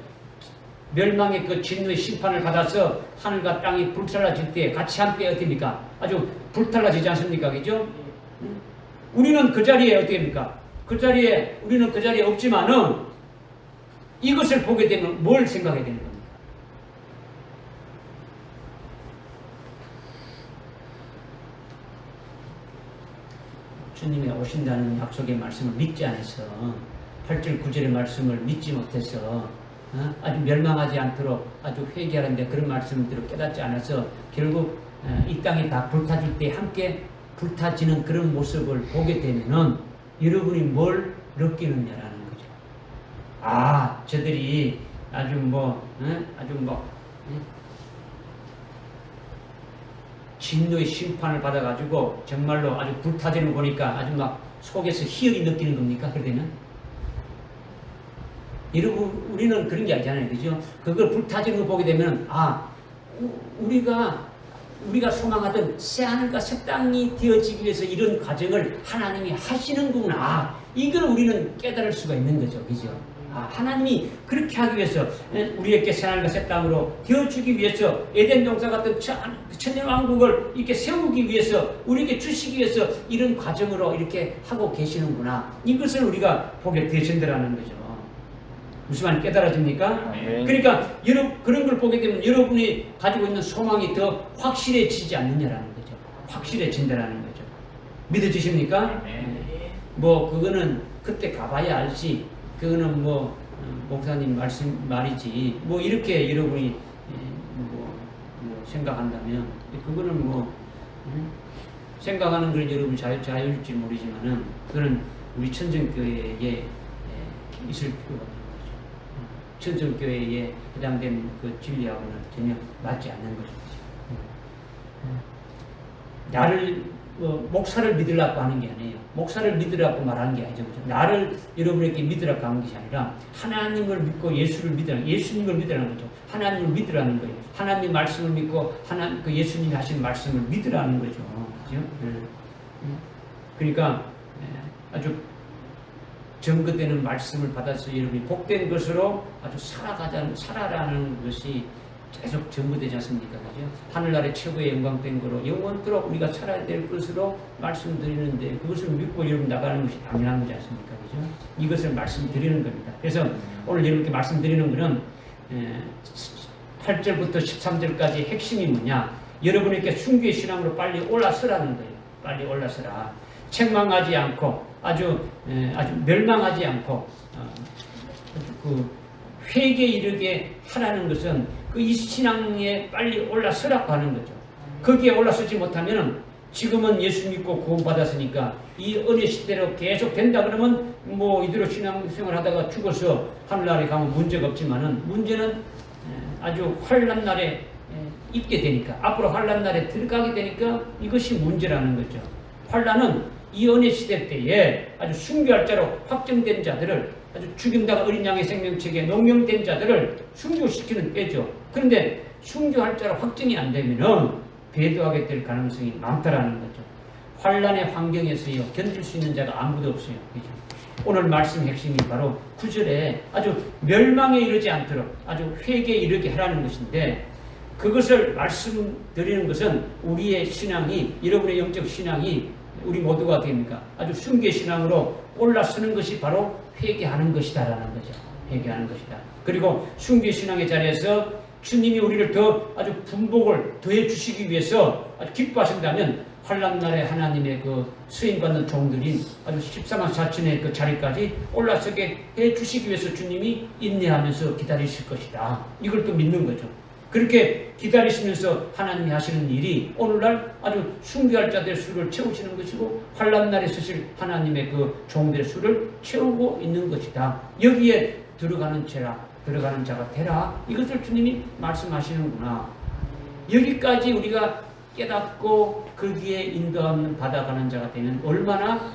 A: 멸망의 그 진노의 심판을 받아서 하늘과 땅이 불살라질 때 같이 함께 어떻습니까? 아주 불탈라지지 않습니까? 그죠? 우리는 그 자리에 어떻게 합니까? 우리는 그 자리에 없지만은 이것을 보게 되면 뭘 생각해야 되는 겁니까? 주님이 오신다는 약속의 말씀을 믿지 않아서 8절 9절의 말씀을 믿지 못해서 아주 멸망하지 않도록 아주 회개하는데 그런 말씀들을 깨닫지 않아서 결국 이 땅이 다 불타질 때 함께 불타지는 그런 모습을 보게 되면은 여러분이 뭘 느끼느냐라는 거죠. 아, 저들이 진노의 심판을 받아가지고 정말로 아주 불타지는 거 보니까 아주 막 속에서 희열이 느끼는 겁니까? 그러면 여러분, 우리는 그런 게 아니잖아요. 그죠? 그걸 불타지는 거 보게 되면, 우리가 소망하던 새하늘과 새 땅이 되어지기 위해서 이런 과정을 하나님이 하시는구나. 이걸 우리는 깨달을 수가 있는 거죠. 그죠? 하나님이 그렇게 하기 위해서 우리에게 새하늘과 새 땅으로 되어주기 위해서 에덴 동산 같은 천년왕국을 이렇게 세우기 위해서 우리에게 주시기 위해서 이런 과정으로 이렇게 하고 계시는구나. 이것을 우리가 보게 되신다라는 거죠. 무슨 말인지 깨달아집니까? 그러니까 그런 걸 보게 되면 여러분이 가지고 있는 소망이 더 확실해지지 않느냐라는 거죠. 확실해진다라는 거죠. 믿어지십니까? 뭐 그거는 그때 가봐야 알지. 그거는 목사님 말이지. 뭐 이렇게 여러분이 생각한다면 그거는 생각하는 건 여러분 자유일지 모르지만은 그거는 우리 천정교회에 있을 필요가 없는 거죠. 천정교회에 해당되는 그 진리하고는 전혀 맞지 않는 것이죠. 나를 목사를 믿으려고 하는 게 아니에요. 목사를 믿으라고 말하는 게 아니죠. 나를 여러분에게 믿으라고 하는 것이 아니라 하나님을 믿고 예수님을 믿으라는 거죠. 하나님을 믿으라는 거예요. 하나님 말씀을 믿고 그 예수님이 하신 말씀을 믿으라는 거죠. 그죠? 그러니까 아주 증거되는 말씀을 받아서 여러분이 복된 것으로 아주 살아라는 것이 계속 전부되지 않습니까? 그죠? 하늘나라의 최고의 영광된 거로 영원토록 우리가 살아야 될 것으로 말씀드리는데 그것을 믿고 여러분 나가는 것이 당연한 거지 않습니까? 그죠? 이것을 말씀드리는 겁니다. 그래서 오늘 여러분께 말씀드리는 것은 8절부터 13절까지 핵심이 뭐냐? 여러분에게 순교의 신앙으로 빨리 올라서라는 거예요. 빨리 올라서라. 책망하지 않고 아주 멸망하지 않고 그 회개에 이르게 하라는 것은 그 이 신앙에 빨리 올라서라고 하는 거죠. 거기에 올라서지 못하면 지금은 예수 믿고 구원받았으니까 이 은혜 시대로 계속 된다 그러면 이대로 신앙생활 하다가 죽어서 하늘나라에 가면 문제가 없지만은 문제는 아주 환난 날에 있게 되니까 앞으로 환난 날에 들어가게 되니까 이것이 문제라는 거죠. 환난은 이 은혜 시대 때에 아주 순교할 자로 확정된 자들을 아주 죽임당한 어린 양의 생명책에 농명된 자들을 순교시키는 때죠. 그런데 순교할 자로 확정이 안 되면은 배도하게 될 가능성이 많다라는 거죠. 환난의 환경에서요 견딜 수 있는 자가 아무도 없어요. 그죠? 오늘 말씀 핵심이 바로 9절에 아주 멸망에 이르지 않도록 아주 회개에 이르게 하라는 것인데 그것을 말씀드리는 것은 우리의 신앙이 여러분의 영적 신앙이 우리 모두가 됩니까? 아주 순교의 신앙으로 올라서는 것이 바로 회개하는 것이다라는 거죠. 회개하는 것이다. 그리고 순교의 신앙의 자리에서 주님이 우리를 더 아주 분복을 더해 주시기 위해서 아주 기뻐하신다면 환난 날에 하나님의 그 수임받는 종들인 아주 14만 4천의 그 자리까지 올라서게 해 주시기 위해서 주님이 인내하면서 기다리실 것이다. 이걸 또 믿는 거죠. 그렇게 기다리시면서 하나님이 하시는 일이 오늘날 아주 숭배할 자들의 수를 채우시는 것이고 환난 날에 쓰실 하나님의 그 종들의 수를 채우고 있는 것이다. 여기에 들어가는 자가 되라. 이것을 주님이 말씀하시는구나. 여기까지 우리가 깨닫고 거기에 인도함을 받아가는 자가 되면 얼마나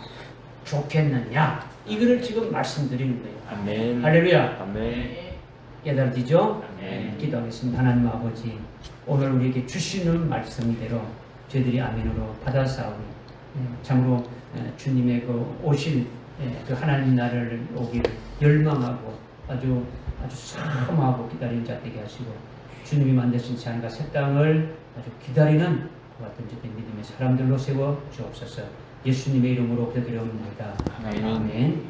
A: 좋겠느냐. 이거를 지금 말씀드리는 거예요.
B: 아멘.
A: 할렐루야.
B: 아멘.
A: 깨달아지죠?
C: 아멘.
A: 기도하겠습니다. 하나님 아버지, 오늘 우리에게 주시는 말씀대로 저희들이 아멘으로 받아사오니 참으로 주님의 그 오실 그 하나님 나라를 오기를 열망하고 아주 사모하고 기다리는 자 되게 하시고 주님이 만드신 하늘과 새 땅을 아주 기다리는 그 같은 주된 믿음의 사람들로 세워 주옵소서. 예수님의 이름으로 기도드려옵나이다.
B: 아멘.
A: 아멘.